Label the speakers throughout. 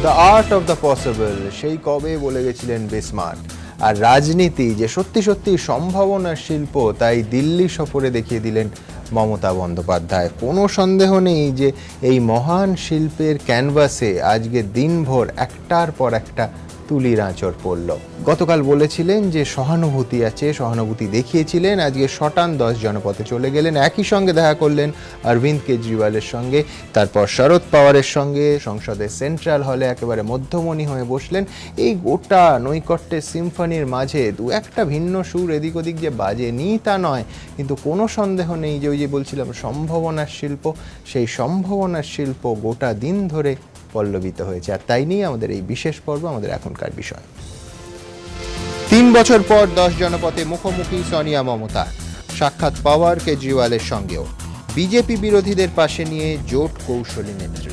Speaker 1: The art of the possible সেই কবে বলে গেছিলেন বিসমার্ক। আর রাজনীতি যে সত্যি সত্যি সম্ভাবনার শিল্প, তাই দিল্লি সফরে দেখিয়ে দিলেন মমতা বন্দ্যোপাধ্যায়। কোনো সন্দেহ নেই যে এই মহান শিল্পের ক্যানভাসে আজকে দিনভর একটার পর একটা তুলির আঁচড় পড়ল। গতকাল বলেছিলেন যে সহানুভূতি আছে, সহানুভূতি দেখিয়েছিলেন। আজকে শটান 10 জনপথে চলে গেলেন, একই সঙ্গে দেখা করলেন অরবিন্দ কেজরিওয়ালের সঙ্গে, তারপর শরদ পাওয়ারের সঙ্গে সংসদের সেন্ট্রাল হলে একেবারে মধ্যমণি হয়ে বসলেন। এই গোটা নৈকট্যের সিম্ফনির মাঝে দু একটা ভিন্ন সুর এদিক ওদিক যে বাজেনি তা নয়, কিন্তু কোনো সন্দেহ নেই যে ওই যে বলছিলাম সম্ভাবনার শিল্প, সেই সম্ভাবনার শিল্প গোটা দিন ধরে পল্লবিত হয়েছে। আর তাই নিয়ে আমাদের এই বিশেষ পর্ব, আমাদের এখনকার বিষয়। 3 বছর পর 10 জনপথে মুখোমুখি সোনিয়া মমতা, সাক্ষাৎ পাওয়ার কেজরিওয়ালের সঙ্গেও। বিজেপি বিরোধীদের পাশে নিয়ে জোট কৌশলী নেত্রী।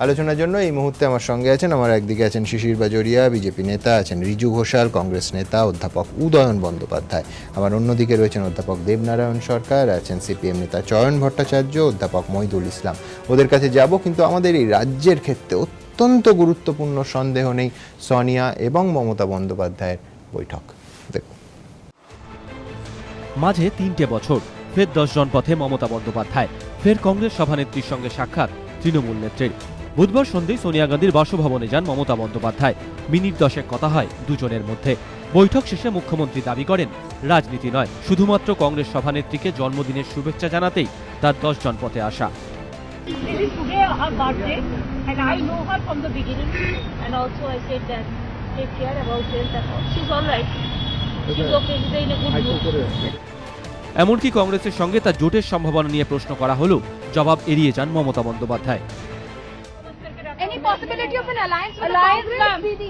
Speaker 1: আলোচনার জন্য এই মুহূর্তে আমার সঙ্গে আছেন, আমার একদিকে আছেন শিশির বাজোরিয়া বিজেপি নেতা, আছেন রিজু ঘোষাল কংগ্রেস নেতা, অধ্যাপক উদয়ন বন্দ্যোপাধ্যায়। আমার অন্যদিকে রয়েছেন অধ্যাপক দেবনারায়ণ সরকার, আছেন সিপিএম নেতা চয়ন ভট্টাচার্য, অধ্যাপক মহিদুল ইসলাম। ওদের কাছে যাব, কিন্তু আমাদের এই রাজ্যের ক্ষেত্রে অত্যন্ত গুরুত্বপূর্ণ, সন্দেহ নেই, সোনিয়া এবং মমতা বন্দ্যোপাধ্যায়ের বৈঠক। দেখুন,
Speaker 2: মাঝে 3টে বছর, ফের 10 জনপথে মমতা বন্দ্যোপাধ্যায়, ফের কংগ্রেস সভানেত্রীর সঙ্গে সাক্ষাৎ তৃণমূল নেত্রীর। বুধবার সন্ধ্যায় সোনিয়া গান্ধীর বাসভবনে যান মমতা বন্দ্যোপাধ্যায়। মিনিট 10 কথা হয় দুজনের মধ্যে। বৈঠক শেষে মুখ্যমন্ত্রী দাবি করেন রাজনীতি নয়, শুধুমাত্র কংগ্রেস সভানেত্রীকে জন্মদিনের শুভেচ্ছা জানাতেই তার 10 জনপথে আসা।
Speaker 3: It is today her birthday, and I know her from the beginning, and also I said that take care about health and all. She's all right. She's okay. She's in a good mood.
Speaker 2: এমনকি কংগ্রেসের সঙ্গে তার জোটের সম্ভাবনা নিয়ে প্রশ্ন করা হলেও জবাব এড়িয়ে যান Mamata Bandyopadhyay.
Speaker 4: Any possibility of an alliance with Congress?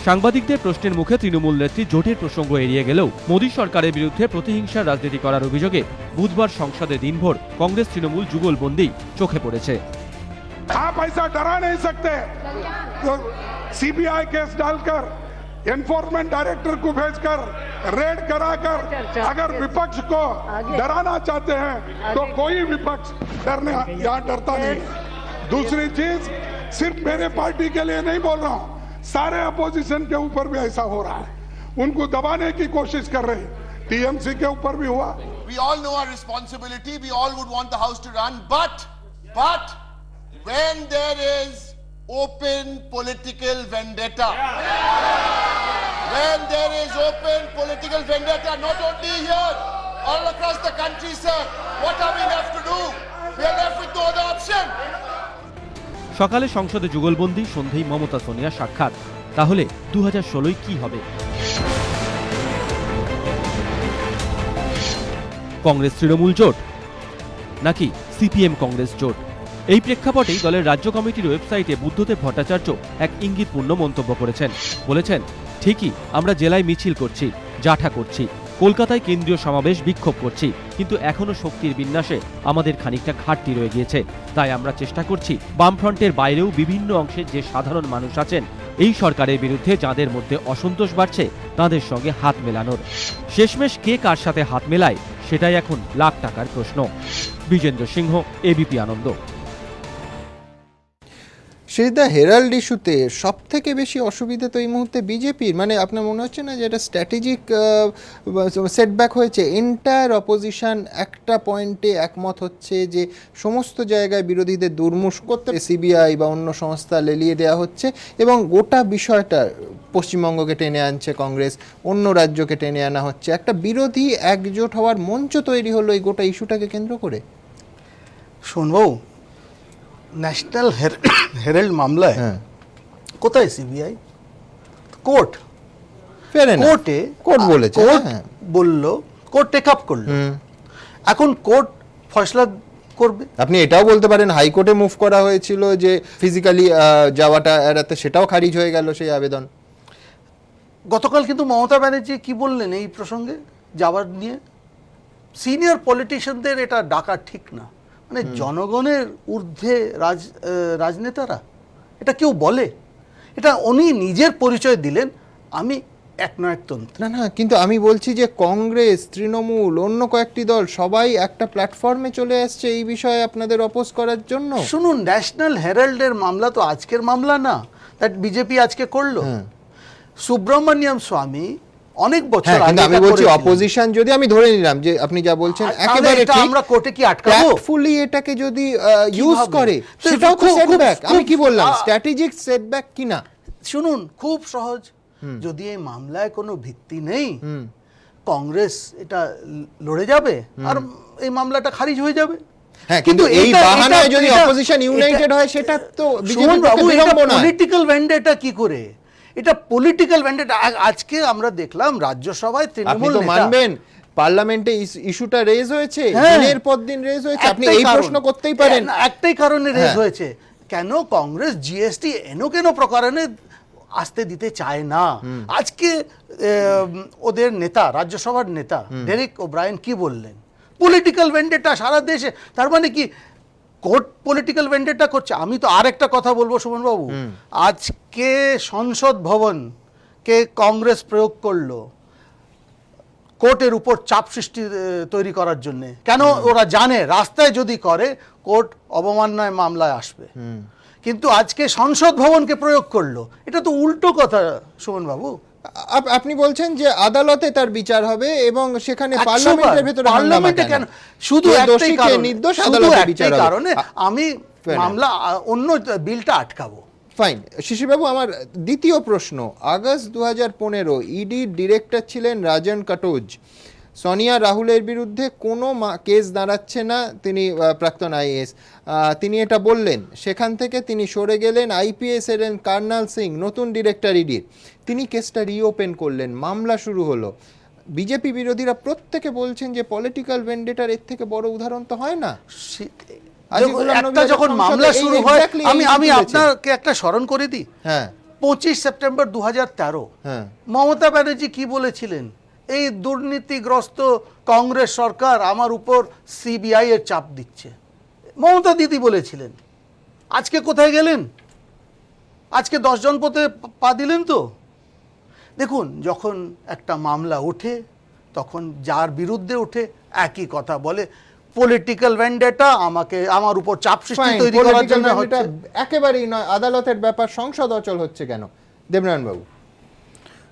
Speaker 2: সাংবাদিকদের প্রশ্নের মুখে তৃণমূল নেত্রী জোটের প্রসঙ্গ এড়িয়ে গেলেও মোদী সরকারের বিরুদ্ধে প্রতিহিংসার রাজনীতি করার অভিযোগে বুধবার সংসদে দিনভর কংগ্রেস তৃণমূল যুগলবন্দি চোখে পড়েছে।
Speaker 5: आप ऐसा डरा नहीं सकते, तो सीबीआई केस डालकर एनफोर्समेंट डायरेक्टर को भेजकर रेड कराकर अगर विपक्ष को डराना चाहते हैं तो कोई विपक्ष यहाँ डरता नहीं। दूसरी चीज, सिर्फ मेरे पार्टी के लिए नहीं बोल रहा हूँ, सारे अपोजिशन के ऊपर भी ऐसा हो रहा है। उनको दबाने की कोशिश कर रही, टीएमसी के ऊपर भी हुआ।
Speaker 6: We all know our responsibility. We all would want the house to run, but when there is open political vendetta, when there is open political vendetta, not only here, all across the country, sir, what are we left to do? We are left with no other option.
Speaker 2: সকালে সংসদে যুগলবন্দি, সন্ধ্যায় মমতা সোনিয়া সাক্ষাৎ। তাহলে 2016 কি হবে? কংগ্রেস তৃণমূল জোট নাকি CPM Congress জোট? এই প্রেক্ষাপটেই দলের রাজ্য কমিটির ওয়েবসাইটে বুদ্ধদেব ভট্টাচার্য এক ইঙ্গিতপূর্ণ মন্তব্য করেছেন। বলেছেন, ঠিকই আমরা জেলায় মিছিল করছি, জাঠা করছি, কলকাতায় কেন্দ্রীয় সমাবেশ, বিক্ষোভ করছি, কিন্তু এখনো শক্তির বিন্যাসে আমাদের খানিকটা ঘাটতি রয়ে গিয়েছে। তাই আমরা চেষ্টা করছি বামফ্রন্টের বাইরেও বিভিন্ন অংশের যে সাধারণ মানুষ আছেন, এই সরকারের বিরুদ্ধে যাদের মধ্যে অসন্তোষ বাড়ছে, তাদের সঙ্গে হাত মেলানোর। শেষমেশ কে কার সাথে হাত মেলায় সেটাই এখন লাখ টাকার প্রশ্ন। বিজেন্দ্র সিংহ, এবিপি আনন্দ।
Speaker 1: সেটা হেরাল্ড ইস্যুতে সব থেকে বেশি অসুবিধা তো এই মুহূর্তে বিজেপির, মানে আপনার মনে হচ্ছে না যে এটা স্ট্র্যাটেজিক সেটব্যাক হয়েছে? এন্টায়ার অপোজিশন একটা পয়েন্টে একমত হচ্ছে যে সমস্ত জায়গায় বিরোধীদের দুর্মুষ করতে সিবিআই বা অন্য সংস্থা লেলিয়ে দেওয়া হচ্ছে, এবং গোটা বিষয়টা পশ্চিমবঙ্গকে টেনে আনছে কংগ্রেস, অন্য রাজ্যকে টেনে আনা হচ্ছে। একটা বিরোধী একজোট হওয়ার মঞ্চ তৈরি হলো এই গোটা ইস্যুটাকে কেন্দ্র করে।
Speaker 7: শুনবো, ন্যাশনাল হেরাল্ড মামলায় কোথায় সিবিআই? কোর্ট
Speaker 1: বলেছে,
Speaker 7: কোর্ট বলল, কোর্ট টেক আপ করলো, এখন কোর্ট ফয়সলা করবে।
Speaker 1: আপনি এটাও বলতে পারেন হাইকোর্টে মুভ করা হয়েছিল যে ফিজিক্যালি যাওয়াটা এড়াতে, সেটাও খারিজ হয়ে গেল সেই আবেদন।
Speaker 7: গতকাল কিন্তু মমতা ব্যানার্জি কি বললেন এই প্রসঙ্গে যাওয়ার নিয়ে? সিনিয়র পলিটিশিয়ানদের এটা ডাকা ঠিক না, মানে জনগণের ঊর্ধ্বে রাজনেতারা, এটা কেউ বলে? এটা উনি নিজের পরিচয় দিলেন, আমি একনায়কতন্ত্র।
Speaker 1: না না, কিন্তু আমি বলছি যে কংগ্রেস, তৃণমূল, অন্য কয়েকটি দল সবাই একটা প্ল্যাটফর্মে চলে আসছে এই বিষয়ে আপনাদের অপোজ করার জন্য।
Speaker 7: শুনুন, ন্যাশনাল হেরাল্ডের মামলা তো আজকের মামলা না, দ্যাট বিজেপি আজকে করলো। সুব্রমণিয়াম স্বামী অনেক বছর
Speaker 1: হ্যাঁ, কিন্তু
Speaker 7: আগে
Speaker 1: আমি
Speaker 7: এটা
Speaker 1: বলছি
Speaker 7: করেছিলেন।
Speaker 1: অপোজিশন, যদি আমি ধরে নিলাম যে আপনি যা বলছেন
Speaker 7: তাহলে
Speaker 1: একেবারে
Speaker 7: এটা
Speaker 1: ঠিক,
Speaker 7: আমরা কোর্টে কি আটকাবো?
Speaker 1: ট্যাক্টফুলি এটাকে যদি ইউজ
Speaker 7: কিভাবে?
Speaker 1: করে
Speaker 7: তো
Speaker 1: সেটাও তো
Speaker 7: খুব-
Speaker 1: সেটব্যাক।
Speaker 7: খুব-
Speaker 1: আমি কি বললাম,
Speaker 7: খুব-
Speaker 1: স্ট্র্যাটেজিক সেটব্যাক কিনা?
Speaker 7: শুনুন, খুব সহজ। যদি এই মামলায় কোনো ভিত্তি নেই, কংগ্রেস এটা লড়ে যাবে আর এই মামলাটা খারিজ হয়ে যাবে।
Speaker 1: হ্যাঁ, কিন্তু এই
Speaker 7: এটা-
Speaker 1: বাহানায়
Speaker 7: এটা-
Speaker 1: যদি
Speaker 7: এটা-
Speaker 1: অপোজিশন ইউনাইটেড হয় সেটা তো
Speaker 7: সুমন
Speaker 1: বিজেপির
Speaker 7: বাবু,
Speaker 1: পক্ষে
Speaker 7: এটা
Speaker 1: বিড়ম্বনা।
Speaker 7: পলিটিক্যাল ভেন্ডেটা কি করে? এটা পলিটিক্যাল ভেন্ডেটা। আজকে আমরা দেখলাম রাজ্যসভায়
Speaker 1: আপনি
Speaker 7: তৃণমূল
Speaker 1: তো
Speaker 7: নেতা,
Speaker 1: মানবেন পার্লামেন্টে ইস্যুটা রেজ হয়েছে,
Speaker 7: হ্যাঁ।
Speaker 1: দিনের পর দিন রেজ হয়েছে, আপনি
Speaker 7: একটাই
Speaker 1: এই
Speaker 7: কারণ।
Speaker 1: প্রশ্ন করতেই পারেন।
Speaker 7: একটাই কারণে রেজ
Speaker 1: হ্যাঁ।
Speaker 7: হয়েছে, কেন কংগ্রেস জিএসটি কেন প্রকারণে আসতে দিতে চায় না। আজকে ওদের নেতা, রাজ্যসভার নেতা ডেরেক ওব্রায়েন কি বললেন? পলিটিক্যাল ভেন্ডেটা সারা দেশে। তার মানে কি কোর্ট পলিটিক্যাল ভেন্ডেটা করছে? আমি তো আর একটা কথা বলবো সুমন বাবু, আজকে সংসদ ভবনকে কংগ্রেস প্রয়োগ করলো কোর্টের উপর চাপ সৃষ্টি তৈরি করার জন্য। কেন? ওরা জানে রাস্তায় যদি করে কোর্ট অবমাননায় মামলায় আসবে। কিন্তু আজকে সংসদ ভবনকে প্রয়োগ করলো, এটা তো উল্টো কথা সুমন বাবু।
Speaker 1: আপনি বলছেন যে আদালতে তার বিচার হবে এবং সেখানে
Speaker 7: 100
Speaker 1: পার্লামেন্টের
Speaker 7: বার।
Speaker 1: ভেতরে
Speaker 7: পার্লামেন্টে কেন? শুধু
Speaker 1: কে
Speaker 7: একটাই
Speaker 1: দোষী, কে
Speaker 7: কারণে,
Speaker 1: নির্দোষ,
Speaker 7: শুধু
Speaker 1: আদালতে
Speaker 7: একটাই
Speaker 1: বিচার হবে।
Speaker 7: কারণে আমি
Speaker 1: Fair
Speaker 7: মামলা অন্য বিলটা আটকাবো।
Speaker 1: ফাইন। শিশিরবাবু, আমার দ্বিতীয় প্রশ্ন, আগস্ট 2015 ইডির ডিরেক্টর ছিলেন রাজন কাটোজ। সোনিয়া রাহুলের বিরুদ্ধে কোনো কেস দাঁড়াচ্ছে না, তিনি প্রাক্তন আইএএস, তিনি এটা বললেন। সেখান থেকে তিনি সরে গেলেন, আইপিএস এলেন কার্নাল সিং, নতুন ডিরেক্টর ইডির। তিনি কেসটা রিওপেন করলেন, মামলা শুরু হলো। বিজেপি বিরোধীরা প্রত্যেকে বলছেন যে পলিটিক্যাল ভেন্ডেটার এর থেকে বড় উদাহরণ তো হয় না।
Speaker 7: একটা যখন মামলা শুরু হয়, আমি আপনাকে একটা স্মরণ করে দিই।
Speaker 1: হ্যাঁ
Speaker 7: 25 সেপ্টেম্বর 2013
Speaker 1: হ্যাঁ
Speaker 7: মমতা ব্যানার্জি কি বলেছিলেন? এই দুর্নীতিগ্রস্ত কংগ্রেস সরকার আমার উপর সিবিআই এর চাপ দিচ্ছে, মমতা দিদি বলেছিলেন। আজকে কোথায় গেলেন? আজকে 10 জন পথে পা দিলেন তো। দেখুন, যখন একটা মামলা ওঠে তখন যার বিরুদ্ধে ওঠে একই কথা বলে, পলিটিক্যাল ভেন্ডেটা, আমার উপর চাপ সৃষ্টি
Speaker 1: Fine,
Speaker 7: তৈরি করার জন্য
Speaker 1: political
Speaker 7: হচ্ছে।
Speaker 1: vendetta একেবারেই নয়, আদালতের ব্যাপার, সংসদ অচল হচ্ছে কেন? দেবনারায়ণ বাবু।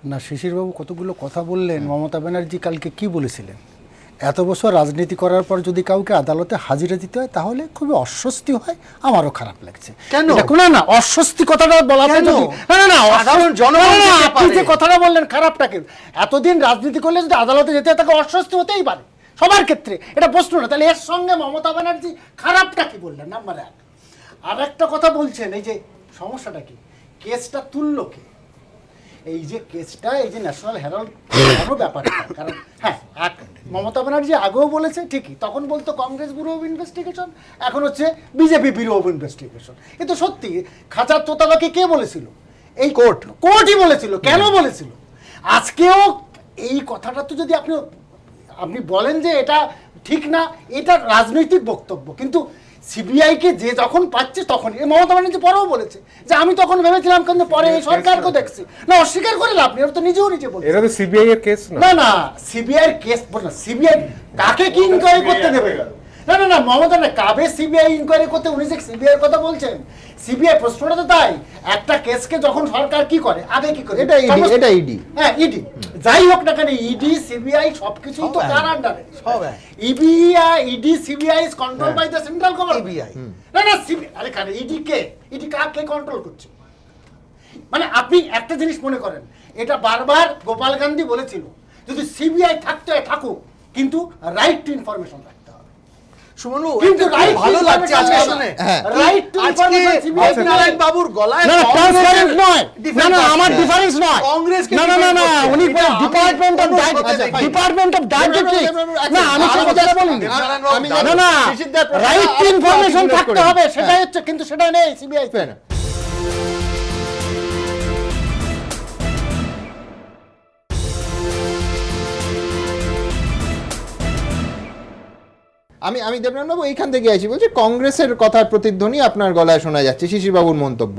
Speaker 8: না, শিশিরবাবু কতগুলো কথা বললেন। মমতা ব্যানার্জি কালকে কি বলেছিলেন? এত বছর রাজনীতি করার পর যদি কাউকে আদালতে হাজিরা দিতে হয় তাহলে খুবই অস্বস্তি হয়, আমারও খারাপ লাগছে।
Speaker 7: কেন?
Speaker 8: দেখুন, না অস্বস্তি কথাটা বলাতে
Speaker 7: কেন?
Speaker 8: যদি না
Speaker 7: সাধারণ জনগণ
Speaker 8: না,
Speaker 7: যেতে
Speaker 8: আপনি
Speaker 7: পারে।
Speaker 8: যে কথাটা বললেন খারাপটাকে, এতদিন রাজনীতি করলে যদি আদালতে যেতে হয় তাকে অস্বস্তি হতেই পারে সবার ক্ষেত্রে, এটা প্রশ্ন না। তাহলে এর সঙ্গে মমতা ব্যানার্জি খারাপটা কি বললেন? নাম্বার 1। আর একটা কথা বলছেন, এই যে সমস্যাটা কি, কেসটা তুললো কে? এই যে কেসটা, এই যে ন্যাশনাল হেরাল্ড ব্যাপারটা, কারণ হ্যাঁ মমতা ব্যানার্জি আগেও বলেছে ঠিকই, তখন বলতো কংগ্রেস ব্যুরো অফ ইনভেস্টিগেশন, এখন হচ্ছে বিজেপি ব্যুরো অফ ইনভেস্টিগেশন। কিন্তু সত্যি খাঁচার তোতাবাকে কে বলেছিল? এই কোর্টই বলেছিল। কেন বলেছিল? আজকেও এই কথাটা তো যদি আপনি বলেন যে এটা ঠিক না, এটা রাজনৈতিক বক্তব্য, কিন্তু সিবিআইকে যে যখন পাচ্ছে তখন মমতা ব্যানার্জি পরেও বলেছে যে আমি তখন ভেবেছিলাম, কিন্তু পরে এই সরকারকে দেখছি না, অস্বীকার করে লাভ নেই, ওরা তো নিজেও বলছে
Speaker 9: এটা তো সিবিআই এর কেস না।
Speaker 8: না সিবিআই এর কেস বল না, সিবিআই কাকে কি ইনকোয়ারি করতে দেবে? না মমতা না, কাবে সিবিআই ইনকোয়ারি করতে? উনি যে সিবিআই এর কথা বলছেন, সিবিআই প্রশ্নটা তো তাই, একটা কেসকে যখন সরকার কি করে, আগে কি করে?
Speaker 1: এটা ইডি।
Speaker 8: হ্যাঁ ইডি, যাই হোক না কেন, ইডি সিবিআই সবকিছুই তো কার আন্ডারে? ED CBI is control by the central government. না সিবিআই, আরে কারে ইডি কে? ইডি কাকে কন্ট্রোল করছে? মানে আপনি একটা জিনিস মনে করেন, এটা বারবার গোপাল গান্ধী বলেছিল, যদি সিবিআই থাকতে হয় থাকুক, কিন্তু রাইট টু ইনফরমেশন রাখতে হবে।
Speaker 7: সুমন,
Speaker 8: কিন্তু right
Speaker 7: ভালো
Speaker 8: to
Speaker 7: লাগছে আজকে
Speaker 8: information
Speaker 7: শুনে।
Speaker 8: রাইট টু
Speaker 7: আজকে
Speaker 8: ইনফরমেশন সিবিআই
Speaker 7: সত্যনারায়ণ বাবুর গলায়
Speaker 8: না ট্রান্সপারেন্ট নয়,
Speaker 7: defense
Speaker 8: না আমার
Speaker 7: আছে।
Speaker 8: ডিফারেন্স নয়,
Speaker 7: কংগ্রেস
Speaker 8: না উনি ডিপার্টমেন্ট অফ ডায়েটেটিক্স, না আমি সেই কথাটা বলিনি। না রাইট টু ইনফরমেশন থাকতে হবে, সেটাই হচ্ছে, কিন্তু সেটা নেই সিবিআই।
Speaker 1: আমি দেবনারায়ণ বাবু এইখান থেকে আছি, বলছি কংগ্রেসের কথার প্রতিধ্বনি আপনার গলায় শোনা যাচ্ছে, শিশিরবাবুর মন্তব্য।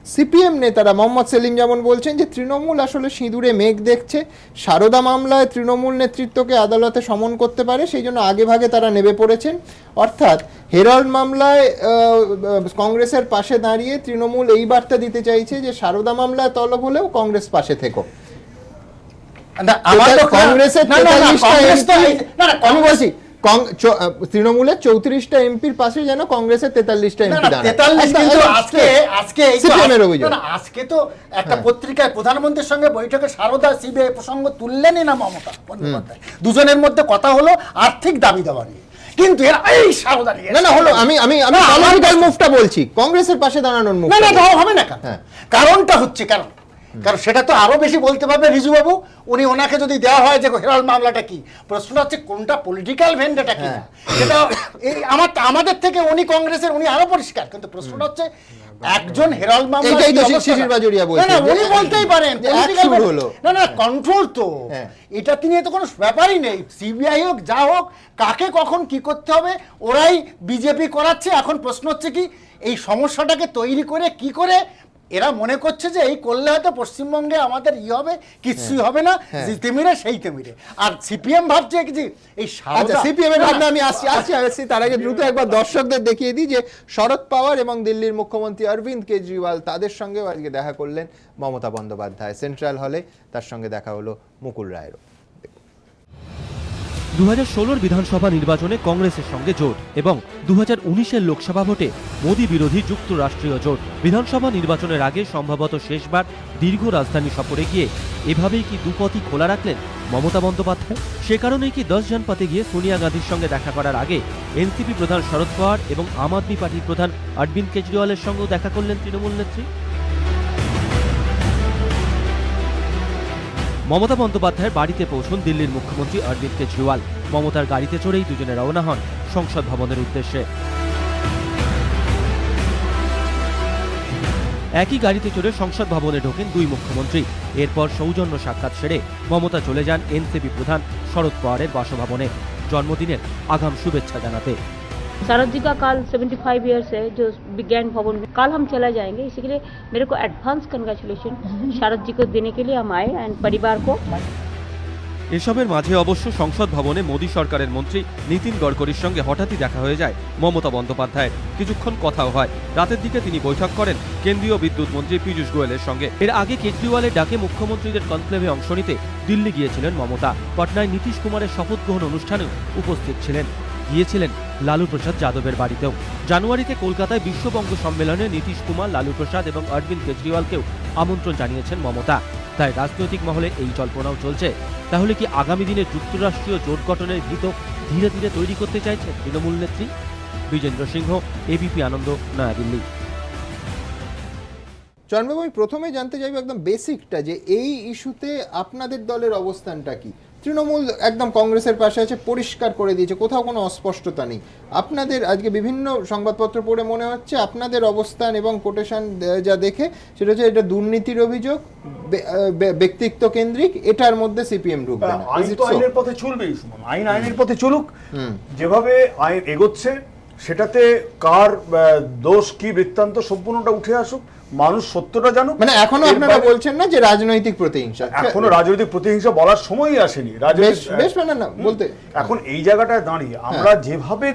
Speaker 1: সিপিএম নেতারা মোহাম্মদ সেলিম যেমন বলছেন যে তৃণমূল আসলে সিঁদুরে মেঘ দেখছে, সারদা মামলায় তৃণমূল নেতৃত্বকে আদালতে সমন করতে পারে, সেই জন্য আগে ভাগে তারা নেমে পড়েছেন। অর্থাৎ হেরাল্ড মামলায় কংগ্রেসের পাশে দাঁড়িয়ে তৃণমূল এই বার্তা দিতে চাইছে যে সারদা মামলায় তলব হলেও কংগ্রেস পাশে থেকো। কংগ্রেসের 43টা আমি বলছি তৃণমূলের 34টা এমপির পাশে যেন কংগ্রেসের 43টা এমপি
Speaker 8: আজকে তো একটা পত্রিকায় প্রধানমন্ত্রীর সঙ্গে বৈঠকে সারদা সিবিআই প্রসঙ্গ তুললেনই না মমতা বন্দ্যোপাধ্যায়। দুজনের মধ্যে কথা হলো আর্থিক দাবি দাবা নিয়ে, কিন্তু এরা এই সারদা নিয়ে
Speaker 1: না হলো আমি পলিটিক্যাল মুভটা বলছি, কংগ্রেসের পাশে দাঁড়ানোর মুভ
Speaker 8: না হবে না। কারণটা হচ্ছে কারণ সেটা তো আরো বেশি বলতে পারবে রিজু বাবু। ওনাকে যদি দেওয়া হয় যে হেরাল্ড মামলাটা কি, প্রশ্নটা হচ্ছে কোনটা পলিটিক্যাল ভেন্ডেটা কি না, সেটা এই আমাদের থেকে উনি কংগ্রেসের, উনি আরো পরিষ্কার। কিন্তু প্রশ্নটা হচ্ছে একজন হেরাল্ড মামলা উনি বলতেই পারেন না কন্ট্রোল তো এটা নিয়ে তো কোনো ব্যাপারই নেই। সিবিআই হোক যা হোক, কাকে কখন কি করতে হবে ওরাই বিজেপি করাচ্ছে। এখন প্রশ্ন হচ্ছে কি, এই সমস্যাটাকে তৈরি করে কি করে এরা মনে করছে যে এই করলে হয়তো পশ্চিমবঙ্গে আমাদের হবে, কিছুই হবে না, তিমিরে সেই তিমিরে। আর সিপিএম ভাবছে কি এই
Speaker 1: সিপিএম এর ভাবনা আমি আসছি তার আগে দ্রুত একবার দর্শকদের দেখিয়ে দিই যে শরদ পাওয়ার এবং দিল্লির মুখ্যমন্ত্রী অরবিন্দ কেজরিওয়াল তাদের সঙ্গে আজকে দেখা করলেন মমতা বন্দ্যোপাধ্যায় সেন্ট্রাল হলে। তার সঙ্গে দেখা হলো মুকুল রায়েরও।
Speaker 2: 2016 বিধানসভা নির্বাচনে কংগ্রেসের সঙ্গে জোট এবং 2019 লোকসভা ভোটে মোদী বিরোধী যুক্তরাষ্ট্রীয় জোট। বিধানসভা নির্বাচনের আগে সম্ভবত শেষবার দীর্ঘ রাজধানী সফরে গিয়ে এভাবেই কি দুপথই খোলা রাখলেন মমতা বন্দ্যোপাধ্যায়? সে কারণেই কি 10 জানুয়ারিতে গিয়ে সোনিয়া গান্ধীর সঙ্গে দেখা করার আগে এনসিপি প্রধান শরদ পাওয়ার এবং আম আদমি পার্টির প্রধান অরবিন্দ কেজরিওয়ালের সঙ্গেও দেখা করলেন তৃণমূল নেত্রী? মমতা বন্দ্যোপাধ্যায়ের বাড়িতে পৌঁছন দিল্লির মুখ্যমন্ত্রী অরবিন্দ কেজরিওয়াল। মমতার গাড়িতে চড়েই দুজনে রওনা হন সংসদ ভবনের উদ্দেশ্যে। একই গাড়িতে চড়ে সংসদ ভবনে ঢোকেন দুই মুখ্যমন্ত্রী। এরপর সৌজন্য সাক্ষাৎ সেরে মমতা চলে যান এনসিপি প্রধান শরদ পাওয়ারের বাসভবনে জন্মদিনের আগাম শুভেচ্ছা জানাতে।
Speaker 3: शरद जी का कल 75 ईयर्स है जो विज्ञान भवन में, कल हम चला जाएंगे, इसी के लिए मेरे को एडवांस कंग्रेचुलेशन शरद जी को देने के लिए हम आए एंड परिवार को।
Speaker 2: এসবের মাঝে অবশ্য সংসদ ভবনে মোদী সরকারের মন্ত্রী নীতিন গডকরির সঙ্গে হঠাৎই দেখা হয়ে যায় মমতা বন্দ্যোপাধ্যায়ের। কিছুক্ষণ কথাও হয়। রাতের দিকে তিনি বৈঠক করেন কেন্দ্রীয় বিদ্যুৎ মন্ত্রী পীযূষ গোয়েলের সঙ্গে। এর আগে কেজরিওয়ালের ডাকে মুখ্যমন্ত্রীদের কনক্লেভে অংশ নিতে দিল্লি গিয়েছিলেন মমতা। পটনায় নীতিশ কুমারের শপথ গ্রহণ অনুষ্ঠানেও উপস্থিত ছিলেন। গিয়েছিলেন লালু প্রসাদ যাদবের বাড়িতেও। জানুয়ারিতে কলকাতায় বিশ্ববঙ্গ সম্মেলনে নীতিশ কুমার, লালু প্রসাদ এবং অরবিন্দ কেজরিওয়ালকেও আমন্ত্রণ জানিয়েছেন মমতা। তাই রাজনৈতিক মহলে এই জল্পনাও চলছে, তাহলে কি আগামী দিনে যুক্তরাষ্ট্রীয় জোট গঠনের ভিত ধীরে ধীরে তৈরি করতে চাইছেন তৃণমূল নেত্রী? বিজেন্দ্র সিংহ, এবিপি আনন্দ, নয়াদিল্লি।
Speaker 1: জন্মভূমি প্রথমে জানতে চাইব একদম বেসিকটা যে এই ইস্যুতে আপনাদের দলের অবস্থানটা কি? তৃণমূল একদম কংগ্রেসের পাশে আছে, পরিষ্কার করে দিয়েছে, কোথাও কোনো অস্পষ্টতা নেই। আপনাদের আজকে বিভিন্ন সংবাদপত্র পড়ে মনে হচ্ছে আপনাদের অবস্থান এবং কোটেশন যা দেখে সেটা হচ্ছে এটা দুর্নীতির অভিযোগ, ব্যক্তিত্ব কেন্দ্রিক, এটার মধ্যে সিপিএম ঢুকবে না।
Speaker 9: আইনের পথে চলবেই, সুমন, আইনের পথে চলুক। যেভাবে আইন এগোচ্ছে সেটাতে কার দোষ কি বৃত্তান্ত সম্পূর্ণটা উঠে আসুক, মানুষ সত্যটা জানুক।
Speaker 1: মানে এখনো আপনারা বলছেন না যে রাজনৈতিক প্রতিহিংসা?
Speaker 9: এখনো রাজনৈতিক প্রতিহিংসা বলার সময়ই আসেনি।
Speaker 1: বেশ মানে না বলতে
Speaker 9: এখন এই জায়গাটায় দাঁড়িয়ে আমরা যেভাবে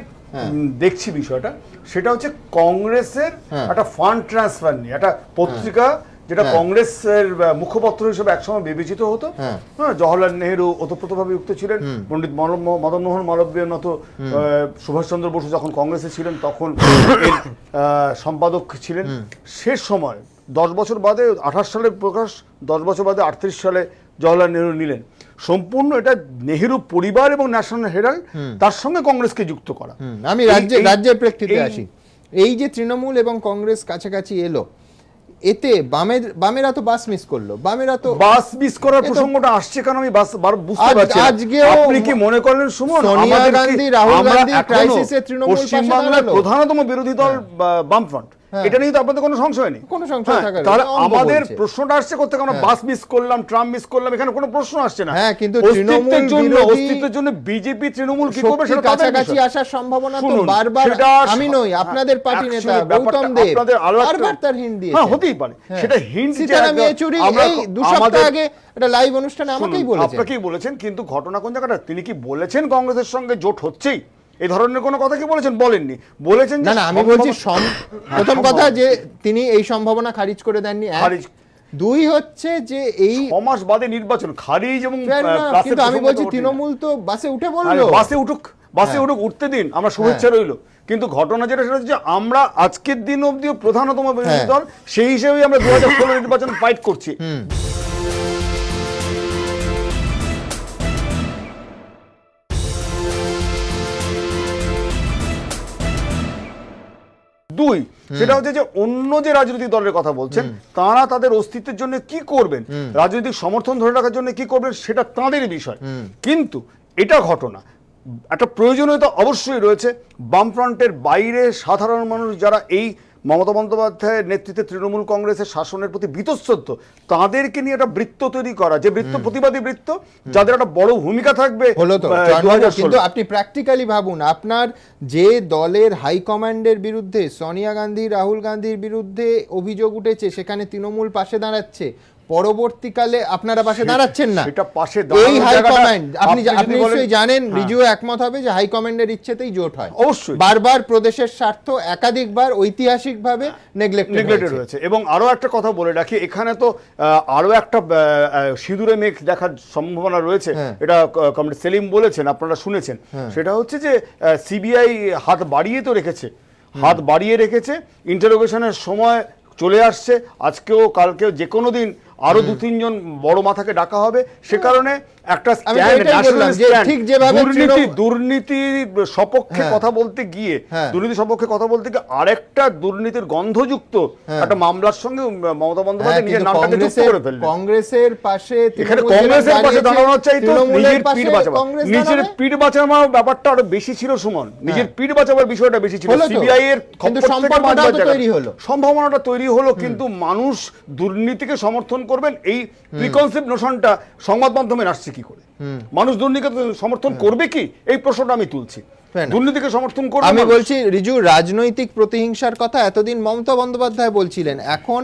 Speaker 9: দেখছি বিষয়টা, সেটা হচ্ছে কংগ্রেসের একটা ফান্ড ট্রান্সফার নিয়ে একটা পত্রিকা, যেটা কংগ্রেসের মুখপত্র হিসেবে একসময় বিবেচিত হতো। জওহরলাল নেহেরু ওতপ্রোতভাবে যুক্ত ছিলেন, পণ্ডিত মদন মোহন মালব্যের মতো সুভাষচন্দ্র বসু যখন কংগ্রেসে ছিলেন তখন সম্পাদক ছিলেন। শেষ সময় 10 বছর বাদে 28 সালে প্রকাশ, 10 বছর বাদে 38 সালে জওহরলাল নেহেরু নিলেন। সম্পূর্ণ এটা নেহেরু পরিবার এবং ন্যাশনাল হেরাল্ড তার সঙ্গে কংগ্রেসকে যুক্ত করা।
Speaker 1: আমি রাজ্যের প্রেক্ষিতে আসি। এই যে তৃণমূল এবং কংগ্রেস কাছাকাছি এলো, এতে বামেরা তো বাস মিস করলো। বামেরা তো
Speaker 9: বাস মিস করার প্রসঙ্গটা আসছে কারণ আমি বুঝতে পারছি
Speaker 1: আজকেও
Speaker 9: আপনি কি মনে করলেন সুমন,
Speaker 1: সোনিয়া গান্ধী, রাহুল গান্ধী ক্রাইসিসে তৃণমূল
Speaker 9: পশ্চিমবাংলার প্রধানতম বিরোধী দল বামফ্রন্ট এটা নিয়ে তো আপনাদের কোনো সংশয় নেই।
Speaker 1: কোনো সংশয় থাকার
Speaker 9: তাহলে
Speaker 1: কথা, অঙ্ক
Speaker 9: আমাদের
Speaker 1: বলছে।
Speaker 9: প্রশ্নটা আসছে কোথা থেকে? আমরা বাস মিস করলাম, ট্রাম মিস করলাম, এখানে কোনো প্রশ্ন আসছে না।
Speaker 1: হ্যাঁ, কিন্তু
Speaker 9: অস্তিত্বের জন্য
Speaker 1: তৃণমূল
Speaker 9: অস্তিত্বের জন্য বিজেপি তৃণমূল কি করবে
Speaker 1: শক্তির
Speaker 9: সেটা তাদের
Speaker 1: কাছাকাছি
Speaker 9: বিষয়।
Speaker 1: আসার সম্ভাবনা তো
Speaker 9: শুনুন,
Speaker 1: বারবার
Speaker 9: সেটা
Speaker 1: আমি নই, আপনাদের পার্টি নেতা
Speaker 9: actually ব্যাপারটা
Speaker 1: গৌতম দেব
Speaker 9: আপনাদের আরো একটা-
Speaker 1: বারবার তার হিন্ট দিয়েছে।
Speaker 9: হ্যাঁ, হতেই পারে। সেটা হিন্ট যে
Speaker 1: সীতারাম ইয়েচুরি এই 2 সপ্তাহ আগে একটা লাইভ অনুষ্ঠানে আমাকেই বলেছেন।
Speaker 9: আপনাকেই বলেছেন, কিন্তু ঘটনা কোন জায়গাটা? তিনি কি বলেছেন কংগ্রেসের সঙ্গে জোট হচ্ছেই? এই ধরনের কোনো কথা কি বলেছেন? বলেননি। বলেছেন যে
Speaker 1: না আমি বলছি প্রথম কথা যে তিনি এই সম্ভাবনা খারিজ করে দেননি,
Speaker 9: খারিজ।
Speaker 1: 2 হচ্ছে যে এই
Speaker 9: 6 মাস বাদে নির্বাচন, খারিজ এবং
Speaker 1: কিন্তু আমি বলছি তৃণমূল তো বাসে উঠে বললো,
Speaker 9: বাসে উঠুক, উঠতে দিন, আমরা শুভেচ্ছা রইলো। কিন্তু ঘটনা যেটা সেটা হচ্ছে আমরা আজকের দিন অবধিও প্রধানতম বিরোধী দল, সেই হিসেবেই আমরা 2016 নির্বাচন ফাইট করছি। দুই, সেটা হচ্ছে যে অন্য যে রাজনৈতিক দলের কথা বলছেন তারা তাদের অস্তিত্বের জন্য কি করবেন, রাজনৈতিক সমর্থন ধরে রাখার জন্য কি করবেন, সেটা তাদের বিষয়। কিন্তু এটা ঘটনা, একটা প্রয়োজনীয়তা অবশ্যই রয়েছে। বামফ্রন্টের বাইরে সাধারণ মানুষ যারা এই মমতা বন্দ্যোপাধ্যায়ের নেতৃত্বে তৃণমূল কংগ্রেসের শাসনের প্রতি বীতশ্রদ্ধ, তাদেরকে নিয়ে একটা বৃত্ত তৈরি করা, যে বৃত্ত প্রতিবাদী বৃত্ত, যাদের একটা বড় ভূমিকা থাকবে।
Speaker 1: হলো তো
Speaker 9: 2016
Speaker 1: কিন্তু আপনি প্র্যাকটিক্যালি ভাবুন, আপনার যে দলের হাইকমান্ডের বিরুদ্ধে সোনিয়া গান্ধী, রাহুল গান্ধীর বিরুদ্ধে অভিযোগ উঠেছে, সেখানে তৃণমূল পাশে দাঁড়াচ্ছে, পরবর্তীকালে আপনারা পাশে দাঁড়াচ্ছেন না।
Speaker 9: সেটা পাশে
Speaker 1: এই হাইকমান্ড আপনি নিশ্চয়ই জানেন, রিজু একমত হবে যে হাইকমান্ডের ইচ্ছেতেই জোট হয়।
Speaker 9: অবশ্যই
Speaker 1: বারবার প্রদেশের স্বার্থ একাধিকবার ঐতিহাসিকভাবে নেগলেক্টেড
Speaker 9: হয়েছে। এবং আরো একটা কথা বলে রাখি, এখানে তো আরো একটা সিঁদুরে মেঘ দেখার সম্ভাবনা রয়েছে। এটা কমরেড সেলিম বলেছেন, আপনারা শুনেছেন। সেটা হচ্ছে যে সিবিআই হাত বাড়িয়ে রেখেছে, ইন্টারোগেশনের সময় চলে আসছে, আজকেও কালকেও যে কোনো দিন আরো 2-3 জন বড় মাথাকে ডাকা হবে। সে কারণে একটা দুর্নীতি সপক্ষে কথা বলতে গিয়ে আরেকটা দুর্নীতির গন্ধযুক্ত একটা মামলার সঙ্গে মমতা বন্দ্যোপাধ্যায় নিজের নামটাকে যুক্ত করে ফেললেন।
Speaker 1: কংগ্রেসের পাশে
Speaker 9: এখানে কংগ্রেসের পাশে দাঁড়ানো চাইতো, নিজের পিঠ বাঁচাবার ব্যাপারটা আরো বেশি ছিল সুমন, নিজের পিঠ বাঁচাবার বিষয়টা বেশি ছিল। সিবিআই এর সম্ভাবনাটা তৈরি হলো, কিন্তু মানুষ দুর্নীতিকে সমর্থন করবেন এই প্রিকনসেপ্ট নোশনটা সংবাদ মাধ্যমে আসছে কি করে? মানুষ দুর্নীতিকে সমর্থন করবে কি, এই প্রশ্নটা আমি তুলছি। দুর্নীতিকে সমর্থন করবে।
Speaker 1: আমি বলছি রিজু, রাজনৈতিক প্রতিহিংসার কথা এতদিন মমতা বন্দ্যোপাধ্যায় বলছিলেন, এখন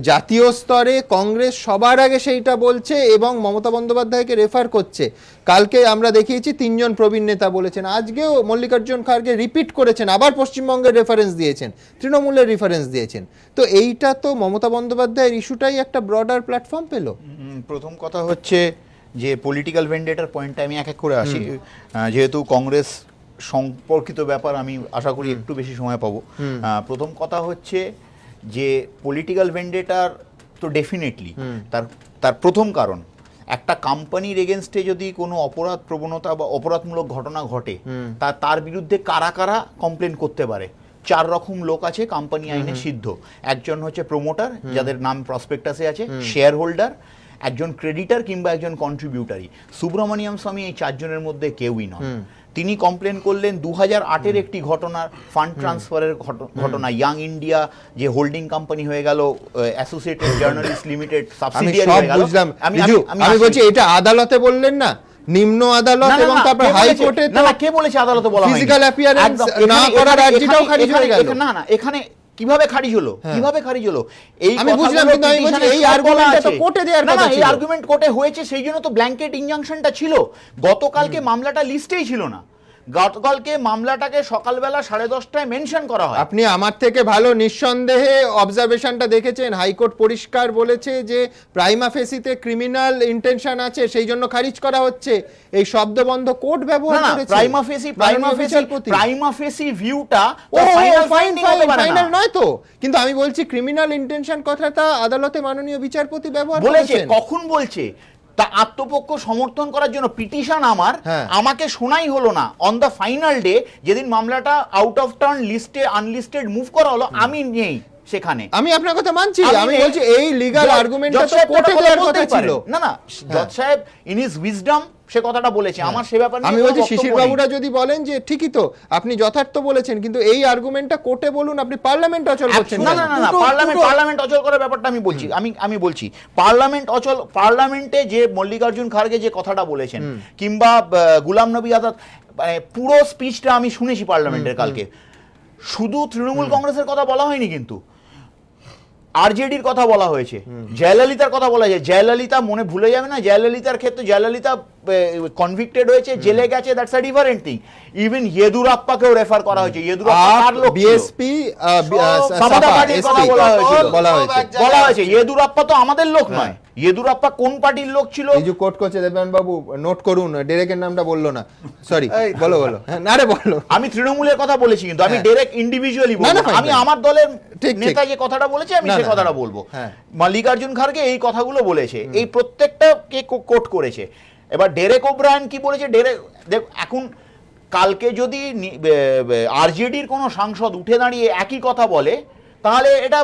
Speaker 1: জাতীয় স্তরে কংগ্রেস সবার আগে সেইটা বলছে এবং মমতা বন্দ্যোপাধ্যায়কে রেফার করছে। কালকে আমরা দেখিয়েছি 3 জন প্রবীণ নেতা বলেছেন, আজকেও মল্লিকার্জুন খাড়গে রিপিট করেছেন, আবার পশ্চিমবঙ্গের রেফারেন্স দিয়েছেন, তৃণমূলের রেফারেন্স দিয়েছেন। তো এইটা তো মমতা বন্দ্যোপাধ্যায়ের ইস্যুটাই একটা ব্রডার প্ল্যাটফর্ম পেল।
Speaker 10: প্রথম কথা হচ্ছে যে পলিটিক্যাল ভেন্ডেটার পয়েন্টটা আমি এক এক করে আসি, যেহেতু কংগ্রেস সম্পর্কিত ব্যাপার আমি আশা করি একটু বেশি সময় পাবো। প্রথম কথা হচ্ছে যে পলিটিক্যাল ভেন্ডেটার তো ডেফিনেটলি তার প্রথম কারণ, একটা কোম্পানির এগেনস্টে যদি কোনো অপরাধ প্রবণতা বা অপরাধমূলক ঘটনা ঘটে, তার বিরুদ্ধে কারা কারা কমপ্লেন করতে পারে। 4 রকম লোক আছে কোম্পানি আইনে সিদ্ধ। একজন হচ্ছে প্রমোটার, যাদের নাম প্রসপেক্টাসে আছে, শেয়ার হোল্ডার, একজন ক্রেডিটার কিংবা একজন কন্ট্রিবিউটারি। সুব্রমণিয়াম স্বামী এই 4 জনের মধ্যে কেউই নন। তিনি কমপ্লেন করলেন 2008-এর একটি ঘটনার, ফান্ড ট্রান্সফারের ঘটনা। ইয়াং ইন্ডিয়া যে হোল্ডিং কোম্পানি হয়ে গেল অ্যাসোসিয়েটেড জার্নালিস্ট লিমিটেড সাবসিডিয়ারি হয়ে গেল।
Speaker 1: আমি বলছি এটা আদালতে বললেন না, নিম্ন আদালত এবং তারপর হাইকোর্টে।
Speaker 10: না, কে বলেছে আদালতে বলা হয়নি?
Speaker 1: ফিজিক্যাল অ্যাপিয়ারেন্স না করার আর্জিটাও খারিজ হয়ে গেল।
Speaker 10: না, এখানে কিভাবে খারিজ হলো? এই
Speaker 1: আমি বুঝলাম, কিন্তু আমি বলছি এই আর্গুমেন্টটা তো কোর্টে দেওয়ার কথা ছিল।
Speaker 10: এই আর্গুমেন্ট কোর্টে হয়েছে, সেই জন্য তো ব্ল্যাঙ্কেট ইনজাংশনটা ছিল। গতকালকে মামলাটা লিস্টেই ছিল না, গতকালকে মামলাটাকে সকালবেলা 10:30টায় মেনশন করা হয়।
Speaker 1: আপনি আমার থেকে ভালো নিঃসন্দেহে অবজারভেশনটা দেখেছেন। হাইকোর্ট পরিষ্কার বলেছে যে প্রাইমা ফেসিতে ক্রিমিনাল ইন্টেনশন আছে, সেই জন্য খারিজ করা হচ্ছে। এই শব্দবন্ধ কোর্ট ব্যবহার করেছে।
Speaker 10: প্রাইমা ফেসি ভিউটা
Speaker 1: ফাইনাল নয় তো, কিন্তু আমি বলছি ক্রিমিনাল ইন্টেনশন কথাটা আদালতে মাননীয় বিচারপতি ব্যবহার করেছেন।
Speaker 10: কখন বলছে? তা আত্মপক্ষ সমর্থন করার জন্য পিটিশন আমাকে শোনাই হলো না। অন দ্য ফাইনাল ডে, যেদিন মামলাটা আউট অফ টার্ন লিস্টে আনলিস্টেড মুভ করা হলো, আমি নেই। সেখানে।
Speaker 1: আমি আপনার কথা মানছি, আমি
Speaker 10: নেই।
Speaker 1: বলছি এই লিগ্যাল
Speaker 10: জজ
Speaker 1: আর্গুমেন্টটা তো
Speaker 10: সাহেব
Speaker 1: কোর্টে
Speaker 10: কথা
Speaker 1: দেওয়ার কথা
Speaker 10: বলতেই
Speaker 1: ছিল।
Speaker 10: পারেন। না জজ সাহেব ইন হিজ উইজডম সে কথাটা বলেছে, আমার সে ব্যাপারে
Speaker 1: আমি বলছি শিশির বাবুরা যদি বলেন যে ঠিকই তো আপনি যথার্থ বলেছেন, কিন্তু এই আর্গুমেন্টটা কোর্টে বলুন, আপনি পার্লামেন্ট অচল করছেন
Speaker 10: না
Speaker 1: কেন?
Speaker 10: না না না, পার্লামেন্ট অচল করার ব্যাপারটা আমি বলছি, আমি বলছি পার্লামেন্টে যে মল্লিকার্জুন খাড়গে যে কথাটা বলেছেন, কিংবা গুলাম নবী আজাদ, মানে পুরো স্পিচটা আমি শুনেছি পার্লামেন্টের কালকে। শুধু তৃণমূল কংগ্রেসের কথা বলা হয়নি, কিন্তু আরজেডির কথা বলা হয়েছে, জয়ললিতার কথা বলা হয়েছে। জয়ললিতা মনে ভুলে যাবে না, জয়ললিতার ক্ষেত্রে জয়ললিতা কনভিক্টেড হয়েছে, জেলে গেছে, that's a different thing. Even ইয়েদুরাপ্পাকেও রেফার করা হয়েছে। ইয়েদুরাপ্পা কার লোক?
Speaker 1: বিএসপি
Speaker 10: সমতা পার্টির কথা
Speaker 1: বলা হয়েছে।
Speaker 10: ইয়েদুরাপ্পা তো আমাদের লোক নয়। ইয়েদুরাপ্পা কোন পার্টির লোক ছিল?
Speaker 1: এই যে কোর্ট করছে দেবনাথ বাবু, নোট করুন, ডেরেকের নামটা বললো না, সরি, বলো না রে বলো।
Speaker 10: আমি তৃণমূলের কথা বলেছি, কিন্তু আমি ডাইরেক্ট ইন্ডিভিজুয়ালি বলবো। আমি আমার দলের নেতা যে কথাটা বলেছে আমি সে কথাটা বলবো। মল্লিকার্জুন খাড়গে এই কথাগুলো বলেছে, এই প্রত্যেকটা কে কোট করেছে। এবার ডেরেক ওব্রায়ান কি বলেছে? এখন কালকে যদি আরজেডির কোনো সাংসদ উঠে দাঁড়িয়ে একই কথা বলে, তাহলে এটা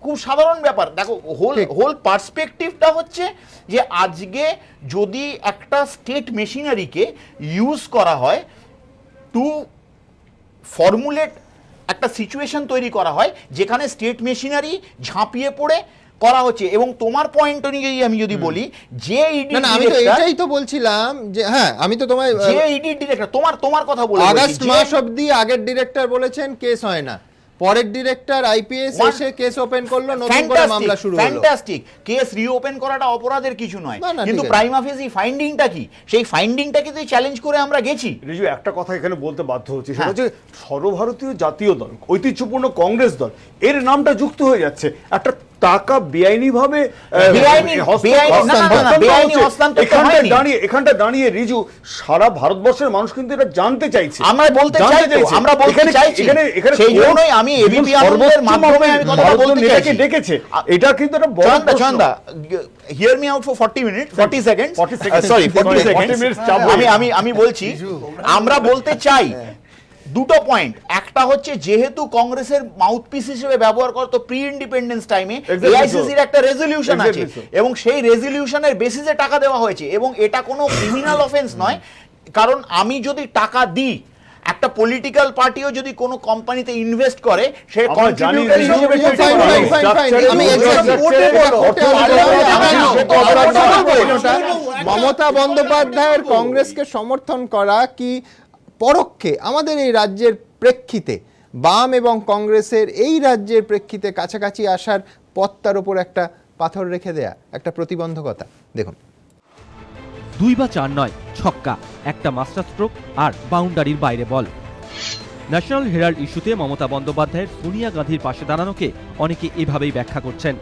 Speaker 10: খুব সাধারণ ব্যাপার। দেখো, হোল পার্সপেক্টিভটা হচ্ছে যে আজকে যদি একটা স্টেট মেশিনারিকে ইউজ করা হয় টু ফর্মুলেট একটা সিচুয়েশন তৈরি করা হয় যেখানে স্টেট মেশিনারি ঝাঁপিয়ে পড়ে করা হচ্ছে। এবং তোমার পয়েন্ট অনুযায়ী আমি যদি বলি, যে ইডি
Speaker 1: আমি তো এটাই তো বলছিলাম যে হ্যাঁ, আমি তো তোমায়
Speaker 10: যে ইডি ডিরেক্টর তোমার কথা বলে
Speaker 1: আগস্ট মাস অবধি আগের ডিরেক্টর বলেছেন কেস হয় না, পরের ডিরেক্টর আইপিএস এসে কেস ওপেন করলো, নতুন করে মামলা শুরু হলো।
Speaker 10: ফ্যান্টাস্টিক। কেস রিওপেন করাটা অপরাধের কিছু নয়, কিন্তু প্রাইমা ফেসি ফাইন্ডিংটা কি, সেই ফাইন্ডিংটাকে তো চ্যালেঞ্জ করে আমরা গেছি।
Speaker 9: রিজু, একটা কথা এখানে বলতে বাধ্য হচ্ছে, সেটা হচ্ছে সর্বভারতীয় জাতীয় দল, ঐতিহ্যপূর্ণ কংগ্রেস দল, এর নামটা যুক্ত হয়ে যাচ্ছে একটা টাকা বেআইনিভাবে এখানটা দাঁড়িয়ে রিজু, সারা ভারতবর্ষের মানুষ কিন্তু এটা জানতে চাইছে।
Speaker 10: আমরা বলতে চাইছি, সেই জন্যই আমি এবিপি আনন্দের মাধ্যমে আমি কথা বলতে চাইছি।
Speaker 9: ডেকেছে, এটা কিন্তু একটা বড়
Speaker 10: চন্দা, hear me out for 40 seconds, sorry 40 seconds. আমি বলছি, আমরা বলতে চাই দুটো পয়েন্ট। একটা হচ্ছে, যেহেতু কংগ্রেসের মাউথপিস হিসেবে ব্যবহার করতো প্রি ইন্ডিপেন্ডেন্স টাইমে, এআইসিসির একটা রেজলিউশন আছে এবং সেই রেজলিউশনের বেসিসে টাকা দেওয়া হয়েছে, এবং এটা কোনো ক্রিমিনাল অফেন্স নয়। কারণ আমি যদি টাকা দিই, একটা পলিটিক্যাল পার্টিও যদি কোনো কোম্পানিতে ইনভেস্ট করে, সে কন্ট্রিবিউটর হিসেবে
Speaker 1: মমতা বন্দ্যোপাধ্যায়ের কংগ্রেসকে সমর্থন করা কি পরোক্ষে আমাদের এই রাজ্যের প্রেক্ষিতে, বাম এবং কংগ্রেসের এই রাজ্যের প্রেক্ষিতে কাছাকাছি আসার পথটার উপর একটা পাথর রেখে দেয়া, একটা প্রতিবন্ধকতা? দেখুন,
Speaker 2: 2 বা 4 নয়, ছক্কা, একটা মাস্টার স্ট্রোক আর বাউন্ডারির বাইরে বল। ন্যাশনাল হেরাল্ড ইস্যুতে মমতা বন্দ্যোপাধ্যায়ের সোনিয়া গান্ধীর পাশে দাঁড়ানোকে অনেকে এভাবেই ব্যাখ্যা করছেন।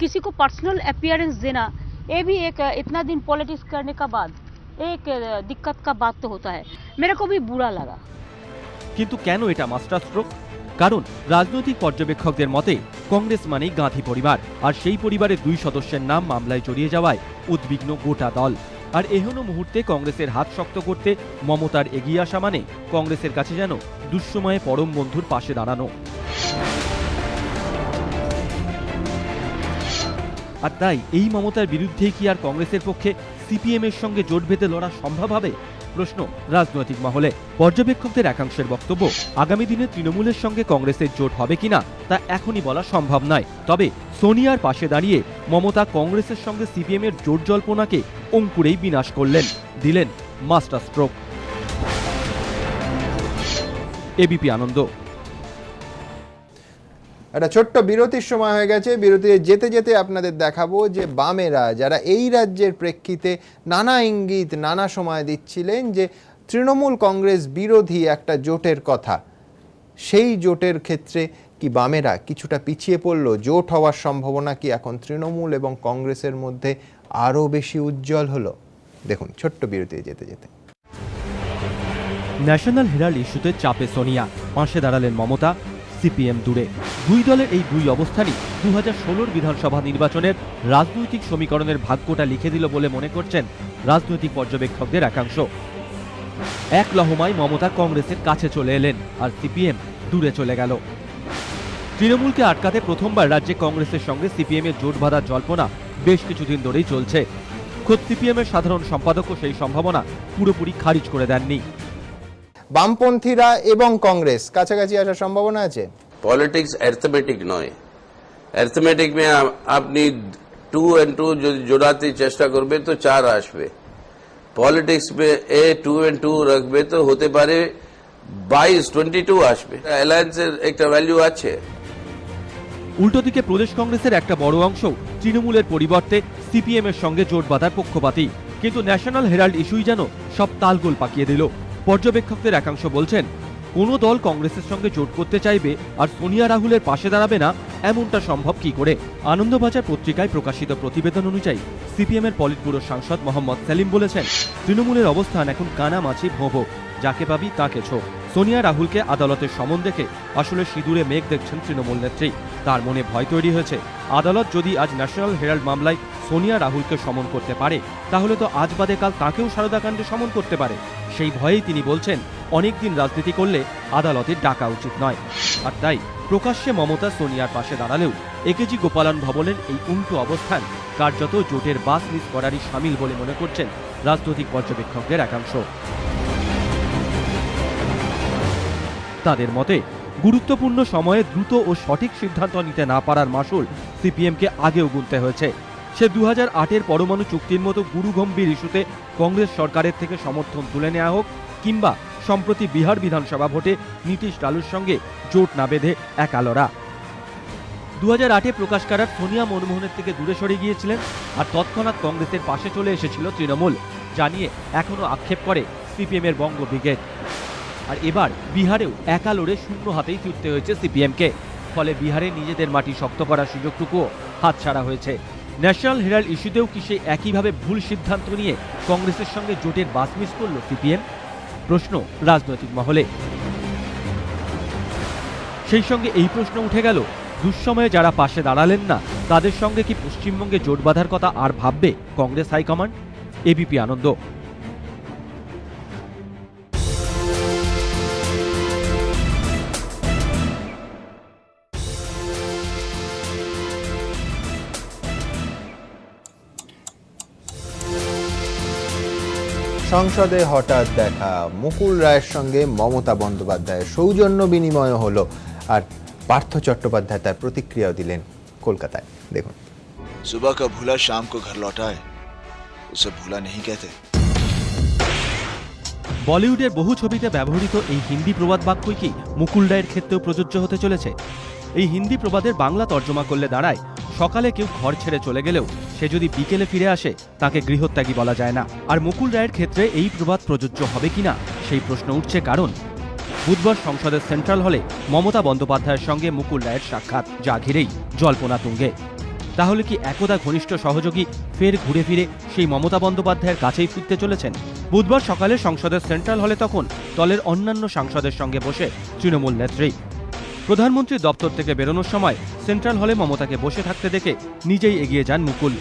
Speaker 3: किसी को पर्सनल अपीयरेंस देना, ये भी एक इतना दिन पॉलिटिक्स करने का बाद एक दिक्कत का बात तो होता है। मेरे को भी बुरा लगा।
Speaker 2: কিন্তু কেন এটা মাস্টার স্ট্রোক? কারণ রাজনৈতিক পর্যবেক্ষকদের মতে কংগ্রেস মানেই গাঁধী পরিবার, আর সেই পরিবারের 2 সদস্যের নাম মামলায় জড়িয়ে যাওয়ায় উদ্বিগ্ন গোটা দল। আর এহেন মুহূর্তে কংগ্রেসের হাত শক্ত করতে মমতার এগিয়ে আসা মানে কংগ্রেসের কাছে যেন দুঃসময়ে পরম বন্ধুর পাশে দাঁড়ানো। আর তাই এই মমতার বিরুদ্ধেই কি আর কংগ্রেসের পক্ষে সিপিএম এর সঙ্গে জোট বেঁধে লড়া সম্ভব হবে? প্রশ্ন রাজনৈতিক মহলে। পর্যবেক্ষকদের একাংশের বক্তব্য, আগামী দিনে তৃণমূলের সঙ্গে কংগ্রেসের জোট হবে কিনা তা এখনই বলা সম্ভব নয়। তবে সোনিয়ার পাশে দাঁড়িয়ে মমতা কংগ্রেসের সঙ্গে সিপিএম এর জোট জল্পনাকে অঙ্কুরেই বিনাশ করলেন, দিলেন মাস্টার স্ট্রোক। এবিপি আনন্দ।
Speaker 1: একটা ছোট্ট বিরতির সময় হয়ে গেছে। বিরতিতে যেতে যেতে আপনাদের দেখাবো যে বামেরা যারা এই রাজ্যের প্রেক্ষিতে নানা ইঙ্গিত নানা সময় দিচ্ছিলেন যে তৃণমূল কংগ্রেস বিরোধী একটা জোটের কথা, সেই জোটের ক্ষেত্রে কি বামেরা কিছুটা পিছিয়ে পড়লো? জোট হওয়ার সম্ভাবনা কি এখন তৃণমূল এবং কংগ্রেসের মধ্যে আরও বেশি উজ্জ্বল হলো? দেখুন ছোট্ট বিরতিতে যেতে যেতে।
Speaker 2: ন্যাশনাল হেরাল্ড ইস্যুতে চাপে সোনিয়া, পাশে দাঁড়ালেন মমতা, সিপিএম দূরে। 2 দলের এই 2 অবস্থানই 2016 বিধানসভা নির্বাচনের রাজনৈতিক সমীকরণের ভাগ্যটা লিখে দিল বলে মনে করছেন রাজনৈতিক পর্যবেক্ষকদের একাংশ। এক লহমায় মমতা কংগ্রেসের কাছে চলে এলেন আর সিপিএম দূরে চলে গেল। তৃণমূলকে আটকাতে প্রথমবার রাজ্যে কংগ্রেসের সঙ্গে সিপিএম এর জোট বাঁধার জল্পনা বেশ কিছুদিন ধরেই চলছে। খোদ সিপিএম এর সাধারণ সম্পাদকও সেই সম্ভাবনা পুরোপুরি খারিজ করে দেননি।
Speaker 1: বামপন্থীরা এবং কংগ্রেস কাছাকাছি আসার সম্ভাবনা আছে।
Speaker 11: পলিটিক্স অ্যারিথমেটিক নয়। অ্যারিথমেটিক মে আপনি 2 and 2 জোড়াতে চেষ্টা করবে তো 4 আসবে। পলিটিক্স মে 2 and 2 রাখবে তো হতে পারে 22-22 আসবে। অ্যালায়েন্সের একটা ভ্যালু আছে।
Speaker 2: উল্টো দিকে প্রদেশ কংগ্রেসের একটা বড় অংশ তৃণমূলের পরিবর্তে সিপিএম এর সঙ্গে জোট বাঁধার পক্ষপাতী। কিন্তু ন্যাশনাল হেরাল্ড ইস্যুই যেন সব তালগোল পাকিয়ে দিল। পর্যবেক্ষকদের একাংশ বলছেন, কোনো দল কংগ্রেসের সঙ্গে জোট করতে চাইবে আর সোনিয়া রাহুলের পাশে দাঁড়াবে না, এমনটা সম্ভব কি করে? আনন্দবাজার পত্রিকায় প্রকাশিত প্রতিবেদন অনুযায়ী সিপিএম এর পলিট ব্যুরো সাংসদ মোহাম্মদ সেলিম বলেছেন, তৃণমূলের অবস্থান এখন কানামাছি ভোঁভো, যাকে পাবি তাকে ছো। সোনিয়া রাহুলকে আদালতের সমন দেখে আসলে সিঁদুরে মেঘ দেখছেন তৃণমূল নেত্রী। তার মনে ভয় তৈরি হয়েছে, আদালত যদি আজ ন্যাশনাল হেরাল্ড মামলায় সোনিয়া রাহুলকে সমন করতে পারে, তাহলে তো আজ বাদে কাল তাঁকেও সারদাকাণ্ডে সমন করতে পারে। সেই ভয়েই তিনি বলছেন, অনেকদিন রাজনীতি করলে আদালতে ডাকা উচিত নয়। আর তাই প্রকাশ্যে মমতা সোনিয়ার পাশে দাঁড়ালেও একেজি গোপালন ভবনের এই উল্টো অবস্থান কার্যত জোটের বাস মিস করারই সামিল বলে মনে করছেন রাজনৈতিক পর্যবেক্ষকদের একাংশ। তাদের মতে, গুরুত্বপূর্ণ সময়ে দ্রুত ও সঠিক সিদ্ধান্ত নিতে না পারার মাসুল সিপিএমকে আগেও গুনতে হয়েছে। সে 2008-এর পরমাণু চুক্তির মতো গুরুগম্ভীর ইস্যুতে কংগ্রেস সরকারের থেকে সমর্থন তুলে নেওয়া হোক, কিংবা সম্প্রতি বিহার বিধানসভা ভোটে নীতিশ লালুর সঙ্গে জোট না বেঁধে একালরা। 2008-এ প্রকাশ কারাট সোনিয়া মনমোহনের থেকে দূরে সরে গিয়েছিলেন, আর তৎক্ষণাৎ কংগ্রেসের পাশে চলে এসেছিল তৃণমূল, জানিয়ে এখনো আক্ষেপ করে সিপিএম এর বঙ্গ ব্রিগেড। আর এবার বিহারেও একা লড়ে শূন্য হাতেই ফিরতে হয়েছে সিপিএমকে। ফলে বিহারে নিজেদের মাটি শক্ত করার সুযোগটুকুও হাতছাড়া হয়েছে। ন্যাশনাল হেরাল্ড ইস্যুতেও কি সেই একইভাবে ভুল সিদ্ধান্ত নিয়ে কংগ্রেসের সঙ্গে জোটের বাস মিস করল সিপিএম? প্রশ্ন রাজনৈতিক মহলে। সেই সঙ্গে এই প্রশ্ন উঠে গেল, দুঃসময়ে যারা পাশে দাঁড়ালেন না, তাদের সঙ্গে কি পশ্চিমবঙ্গে জোট বাঁধার কথা আর ভাববে কংগ্রেস হাইকমান্ড? এবিপি আনন্দ।
Speaker 1: সংসদে হঠাৎ দেখা মুকুল রায়ের সঙ্গে মমতা বন্দ্যোপাধ্যায়ের সৌজন্য বিনিময় হলো, আর পার্থ চট্টোপাধ্যায় তার প্রতিক্রিয়াও দিলেন কলকাতায়। দেখুন।
Speaker 12: सुबह का भूला शाम को घर लौटा है, उसे भूला नहीं कहते।
Speaker 2: বলিউডের বহু ছবিতে ব্যবহৃত এই হিন্দি প্রবাদ বাক্যই কি মুকুল রায়ের ক্ষেত্রেও প্রযোজ্য হতে চলেছে? এই হিন্দি প্রবাদের বাংলা তর্জমা করলে দাঁড়ায়, সকালে কেউ ঘর ছেড়ে চলে গেলেও সে যদি বিকেলে ফিরে আসে তাকে গৃহত্যাগী বলা যায় না। আর মুকুল রায়ের ক্ষেত্রে এই প্রবাদ প্রযোজ্য হবে কিনা সেই প্রশ্ন উঠছে, কারণ বুধবার সংসদের সেন্ট্রাল হলে মমতা বন্দ্যোপাধ্যায়ের সঙ্গে মুকুল রায়ের সাক্ষাৎ, যা ঘিরেই জল্পনা তুঙ্গে। তাহলে কি একদা ঘনিষ্ঠ সহযোগী ফের ঘুরে ফিরে সেই মমতা বন্দ্যোপাধ্যায়ের কাছেই ফিরতে চলেছেন? বুধবার সকালে সংসদের সেন্ট্রাল হলে তখন দলের অন্যান্য সাংসদের সঙ্গে বসে তৃণমূল নেত্রী। প্রধানমন্ত্রীর দপ্তর থেকে বেরোনোর সময় সেন্ট্রাল হলে মমতাকে বসে থাকতে দেখে নিজেই এগিয়ে যান মুকুল।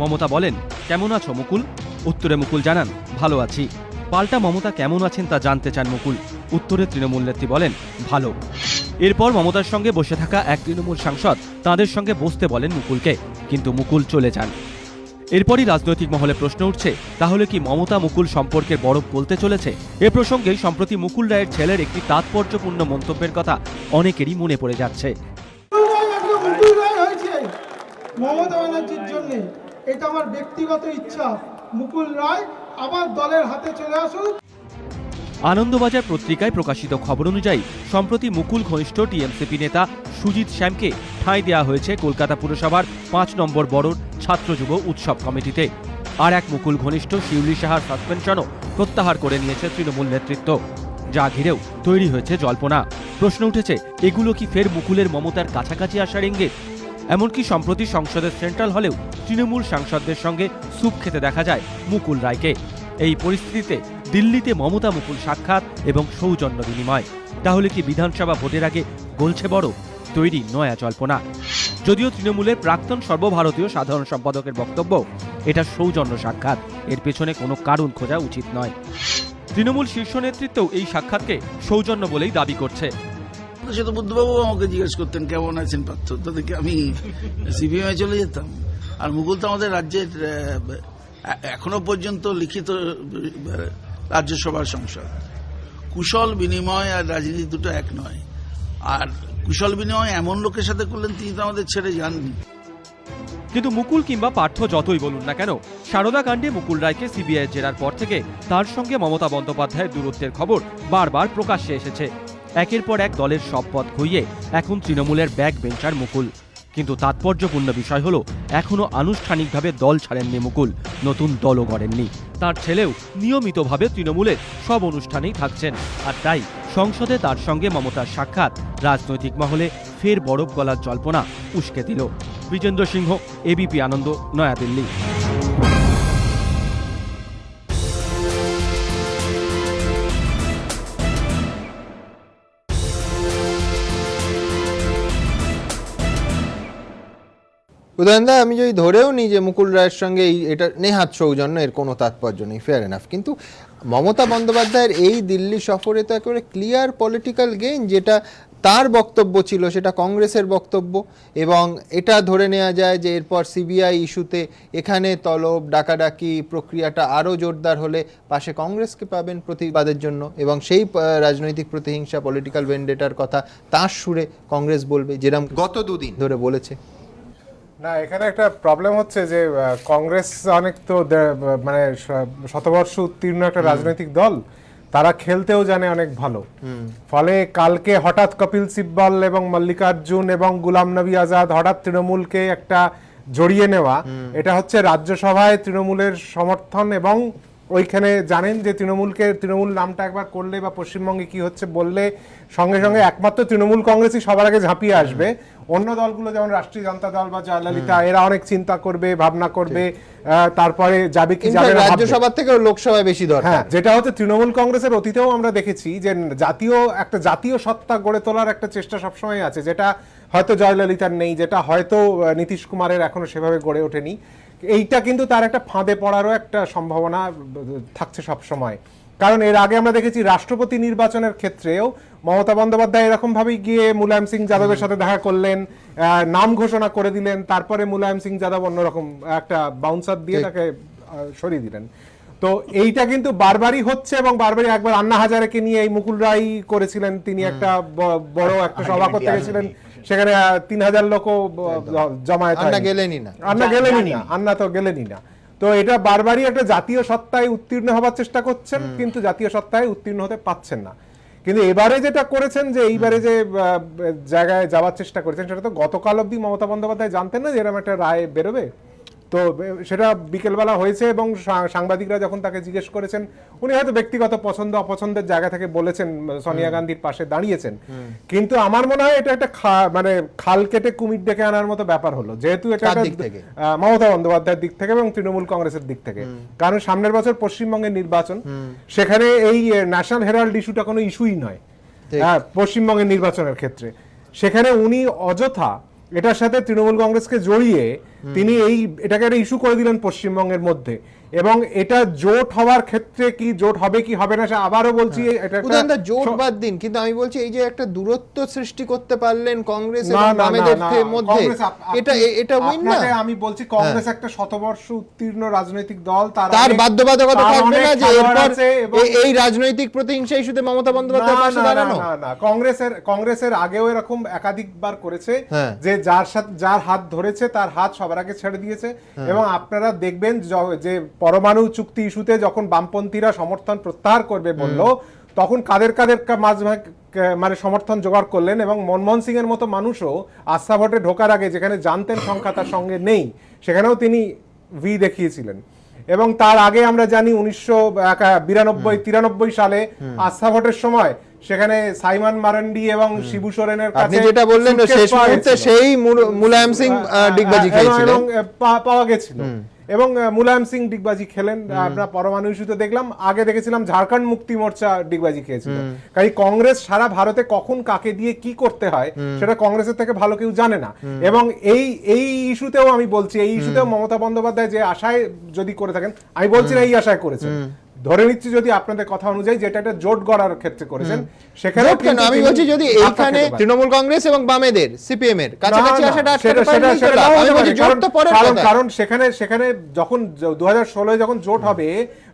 Speaker 2: মমতা বলেন, কেমন আছো মুকুল? উত্তরে মুকুল জানান, ভালো আছি। পাল্টা মমতা কেমন আছেন তা জানতে চান মুকুল। উত্তরে তৃণমূল নেত্রী বলেন, ভালো। এরপর মমতার সঙ্গে বসে থাকা এক তৃণমূল সাংসদ তাঁদের সঙ্গে বসতে বলেন মুকুলকে, কিন্তু মুকুল চলে যান। এরপরই রাজনৈতিক মহলে প্রশ্ন উঠছে, তাহলে কি মমতা মুকুল সম্পর্কের বরফ গলতে চলেছে? এ প্রসঙ্গেই সম্প্রতি মুকুল রায়ের ছেলের একটি তাৎপর্যপূর্ণ মন্তব্যের কথা অনেকেরই মনে পড়ে যাচ্ছে।
Speaker 13: মমতা ব্যানার্জির জন্য এটা আমার ব্যক্তিগত ইচ্ছা, মুকুল রায় আবার দলের হাতে চলে আসুক।
Speaker 2: আনন্দবাজার পত্রিকায় প্রকাশিত খবর অনুযায়ী সম্প্রতি মুকুল ঘনিষ্ঠ টিএমসিপি নেতা সুজিত শ্যামকে ঠাঁই দেওয়া হয়েছে কলকাতা পুরসভার 5 নম্বর বড়র ছাত্র যুব উৎসব কমিটিতে। আর এক মুকুল ঘনিষ্ঠ শিউলি সাহার সাসপেনশনও প্রত্যাহার করে নিয়েছে তৃণমূল নেতৃত্ব, যা ঘিরেও তৈরি হয়েছে জল্পনা। প্রশ্ন উঠেছে, এগুলো কি ফের মুকুলের মমতার কাছাকাছি আসার ইঙ্গিত? এমনকি সম্প্রতি সংসদের সেন্ট্রাল হলেও তৃণমূল সাংসদদের সঙ্গে স্যুপ খেতে দেখা যায় মুকুল রায়কে। এই পরিস্থিতিতে দিল্লিতে মমতা মুকুল সাক্ষাৎ এবং সৌজন্য বিনিময়, তাহলে কি বিধানসভা ভোটের আগে গলছে বড়? তৈরি নয়া জল্পনা। যদিও তৃণমূলের প্রাক্তন সর্বভারতীয় সাধারণ সম্পাদকের বক্তব্য, এটা সৌজন্য সাক্ষাৎ, এর পেছনে কোনো কারণ খোঁজা উচিত নয়। তৃণমূল শীর্ষ নেতৃত্বও এই সাক্ষাৎকে সৌজন্য বলেই দাবি করছে।
Speaker 14: সে তো বুদ্ধবাবু আমাকে জিজ্ঞেস করতেন কেমন আছেন পার্থ, তাদেরকে আমি সিপিএমে চলে যেতাম। আর মুকুল তো আমাদের রাজ্যের এখনো পর্যন্ত লিখিত রাজ্যসভার সংসদ। কুশল বিনিময় আর রাজনীতি দুটো এক নয়, আর কুশল বিনিময় এমন লোকের সাথে করলেন তিনি তো আমাদের ছেড়ে যাননি।
Speaker 2: কিন্তু মুকুল কিংবা পার্থ যতই বলুন না কেন, সারদা কাণ্ডে মুকুল রায়কে সিবিআই জেরার পর থেকে তার সঙ্গে মমতা বন্দ্যোপাধ্যায়ের দূরত্বের খবর বারবার প্রকাশ্যে এসেছে। একের পর এক দলের সব পথ খুইয়ে এখন তৃণমূলের ব্যাক বেঞ্চার মুকুল। কিন্তু তাৎপর্যপূর্ণ বিষয় হলো এখনো আনুষ্ঠানিকভাবে দল ছাড়েননি মুকুল, নতুন দলও গড়েননি। তার ছেলেও নিয়মিতভাবে তৃণমূলের সব অনুষ্ঠানেই থাকছেন। আর তাই সংসদে তার সঙ্গে মমতার সাক্ষাৎ রাজনৈতিক মহলে ফের বরফ গলার জল্পনা উস্কে দিল। বিজেন্দ্র সিংহ, এবিপি আনন্দ, নয়াদিল্লি।
Speaker 1: উদয়নদা, আমি যদি ধরেও নিই যে মুকুল রায়ের সঙ্গে এটা নেহাত সৌজন্য, এর কোনো তাৎপর্য নেই, ফেয়ার এনাফ, কিন্তু মমতা বন্দ্যোপাধ্যায়ের এই দিল্লি সফরে তো একেবারে ক্লিয়ার পলিটিক্যাল গেইন, যেটা তার বক্তব্য ছিল সেটা কংগ্রেসের বক্তব্য, এবং এটা ধরে নেওয়া যায় যে এরপর সিবিআই ইস্যুতে এখানে তলব ডাকাডাকি প্রক্রিয়াটা আরও জোরদার হলে পাশে কংগ্রেসকে পাবেন প্রতিবাদের জন্য, এবং সেই রাজনৈতিক প্রতিহিংসা পলিটিক্যাল ভেন্ডেটার কথা তার সুরে কংগ্রেস বলবে, যেরকম গত দুদিন ধরে বলেছে।
Speaker 15: না, এখানে একটা প্রবলেম হচ্ছে যে কংগ্রেস অনেক তো মানে শতবর্ষ উত্তীর্ণ একটা রাজনৈতিক দল, তারা খেলতেও জানে অনেক ভালো। ফলে কালকে হঠাৎ কপিল সিব্বল এবং মল্লিকার্জুন এবং গুলাম নবী আজাদ হঠাৎ তৃণমূলকে একটা জড়িয়ে নেওয়া, এটা হচ্ছে রাজ্যসভায় তৃণমূলের সমর্থন, এবং ওইখানে জানেন যে তৃণমূল নামটা একবার করলে বা পশ্চিমবঙ্গে কি হচ্ছে বললে সঙ্গে সঙ্গে একমাত্র তৃণমূল কংগ্রেসই সবার আগে ঝাঁপিয়ে আসবে। অন্য দলগুলো যেমন রাষ্ট্রীয় জনতা দল বা জয়ললিতা, এরা অনেক চিন্তা করবে, ভাবনা করবে, তারপরে যাবে কি যাবে না,
Speaker 1: রাজ্যসভা থেকে লোকসভায় বেশি দরকার।
Speaker 15: হ্যাঁ, যেটা হচ্ছে তৃণমূল কংগ্রেসের অতীতেও আমরা দেখেছি যে জাতীয় সত্তা গড়ে তোলার একটা চেষ্টা সবসময় আছে, যেটা হয়তো জয়ললিতার নেই, যেটা হয়তো নীতিশ কুমারের এখনো সেভাবে গড়ে ওঠেনি। এইটা কিন্তু তার একটা ফাঁদে পড়ারও একটা সম্ভাবনা থাকছে সব সময়। কারণ এর আগে আমরা দেখেছি রাষ্ট্রপতি নির্বাচনের ক্ষেত্রেও মমতা বন্দ্যোপাধ্যায় এরকম ভাবেই গিয়ে মুলায়ম সিং যাদবের সাথে দেখা করলেন, নাম ঘোষণা করে দিলেন, তারপরে মুলায়ম সিং যাদব অন্যরকম একটা বাউন্সার দিয়ে তাকে সরিয়ে দিলেন। তো এইটা কিন্তু বারবারই হচ্ছে, এবং বারবারই একবার আন্না হাজারেকে নিয়ে এই মুকুল রায় করেছিলেন, তিনি একটা বড় একটা সভা করতে গেছিলেন, সেখানে 3000 লোকও জমায়েত হয়, আন্না তো গেলেনই না। তো এটা বারবারই একটা জাতীয় সত্তায় উত্তীর্ণ হবার চেষ্টা করছেন, কিন্তু জাতীয় সত্তায় উত্তীর্ণ হতে পাচ্ছেন না। কিন্তু এবারে যেটা করেছেন, যে এইবারে যে জায়গায় যাওয়ার চেষ্টা করেছেন, সেটা তো গতকাল অবধি মমতা বন্দ্যোপাধ্যায় জানতেন না যে এরকম একটা রায় বেরোবে। তো সেটা বিকেলবেলা হয়েছে, এবং সাংবাদিকরা যখন তাকে জিজ্ঞেস করেছেন, উনি হয়তো ব্যক্তিগত পছন্দ অপছন্দের জায়গা থেকে বলেছেন, সোনিয়া গান্ধীর পাশে দাঁড়িয়েছেন। কিন্তু আমার মনে হয় এটা একটা মানে খাল কেটে কুমির ডেকে আনার মতো ব্যাপার হলো, যেহেতু এটা মমতা বন্দ্যোপাধ্যায়ের দিক থেকে এবং তৃণমূল কংগ্রেসের দিক থেকে। কারণ সামনের বছর পশ্চিমবঙ্গের নির্বাচন, সেখানে এই ন্যাশনাল হেরাল্ড ইস্যুটা কোনো ইস্যুই নয় পশ্চিমবঙ্গের নির্বাচনের ক্ষেত্রে। সেখানে উনি অযথা এটার সাথে তৃণমূল কংগ্রেসকে জড়িয়ে তিনি এটাকে একটা ইস্যু করে দিলেন পশ্চিমবঙ্গের মধ্যে, এবং এটা জোট হওয়ার ক্ষেত্রে কি জোট হবে কি হবে না, আবারও বলছি এটা একটা
Speaker 1: জোট বাদ দিন, কিন্তু আমি বলছি এই যে একটা দূরত্ব সৃষ্টি করতে পারলেন কংগ্রেস এবং বামেদের মধ্যে, এটা উইন না।
Speaker 15: আমি বলছি কংগ্রেস একটা শতবর্ষ উত্তীর্ণ রাজনৈতিক দল,
Speaker 1: তার বাধ্যবাধকতা থাকবে না যে এরপর এই রাজনৈতিক প্রতিহিংসা ইস্যুতে মমতা বন্দ্যোপাধ্যায়ের পাশে দাঁড়ানো।
Speaker 15: না, কংগ্রেসের আগেও এরকম একাধিকবার করেছে যে যার হাত ধরেছে তার হাত সবার আগে ছেড়ে দিয়েছে। এবং আপনারা দেখবেন যে পরমাণু চুক্তি ইস্যুতে যখন বামপন্থীরা সমর্থন প্রত্যাহার করবে বললো, তখন কাদের মানে সমর্থন জোগাড় করলেন, এবং মনমোহন সিং এর মতো মানুষও আস্থা ভোটে ঢোকার আগে যেখানে জানতেন সংখ্যা তার সঙ্গে নেই, সেখানেও তিনি ভি দেখিয়েছিলেন। এবং তার আগে আমরা জানি 1992-93 সালে আস্থা ভোটের সময় সেখানে সাইমন মারান্ডি এবং শিবু সোরেনের কাছে
Speaker 1: যেটা বললেন শেষ মুহূর্তে সেই মুলায়ম সিং ডিগবাজি খেলেছিলেন,
Speaker 15: পাওয়া গেছিল, এবং মুলায়ম সিং ডিগবাজি খেলেন। আমরা পরমাণু ইস্যুতে দেখলাম, আগে দেখেছিলাম ঝাড়খণ্ড মুক্তি মোর্চা ডিগবাজি খেয়েছিল। কারণ কংগ্রেস সারা ভারতে কখন কাকে দিয়ে কি করতে হয় সেটা কংগ্রেসের থেকে ভালো কেউ জানে না। এবং এই ইস্যুতেও আমি বলছি, এই ইস্যুতেও মমতা বন্দ্যোপাধ্যায় যে আশায় যদি করে থাকেন, আমি বলছি না এই আশায় করেছেন, ধরে নিচ্ছি যদি আপনাদের কথা অনুযায়ী যেটা একটা জোট গড়ার ক্ষেত্রে করেছেন, সেখানে
Speaker 1: জোট কেন? আমি বলছি যদি এইখানে তৃণমূল কংগ্রেস এবং বামেদের সিপিএম এর কাছাকাছি আসাটা আটকাতে পারেনি তো লাভ। আমি বলছি জোট তো পরের কথা।
Speaker 15: কারণ সেখানে যখন 2016 যখন জোট হবে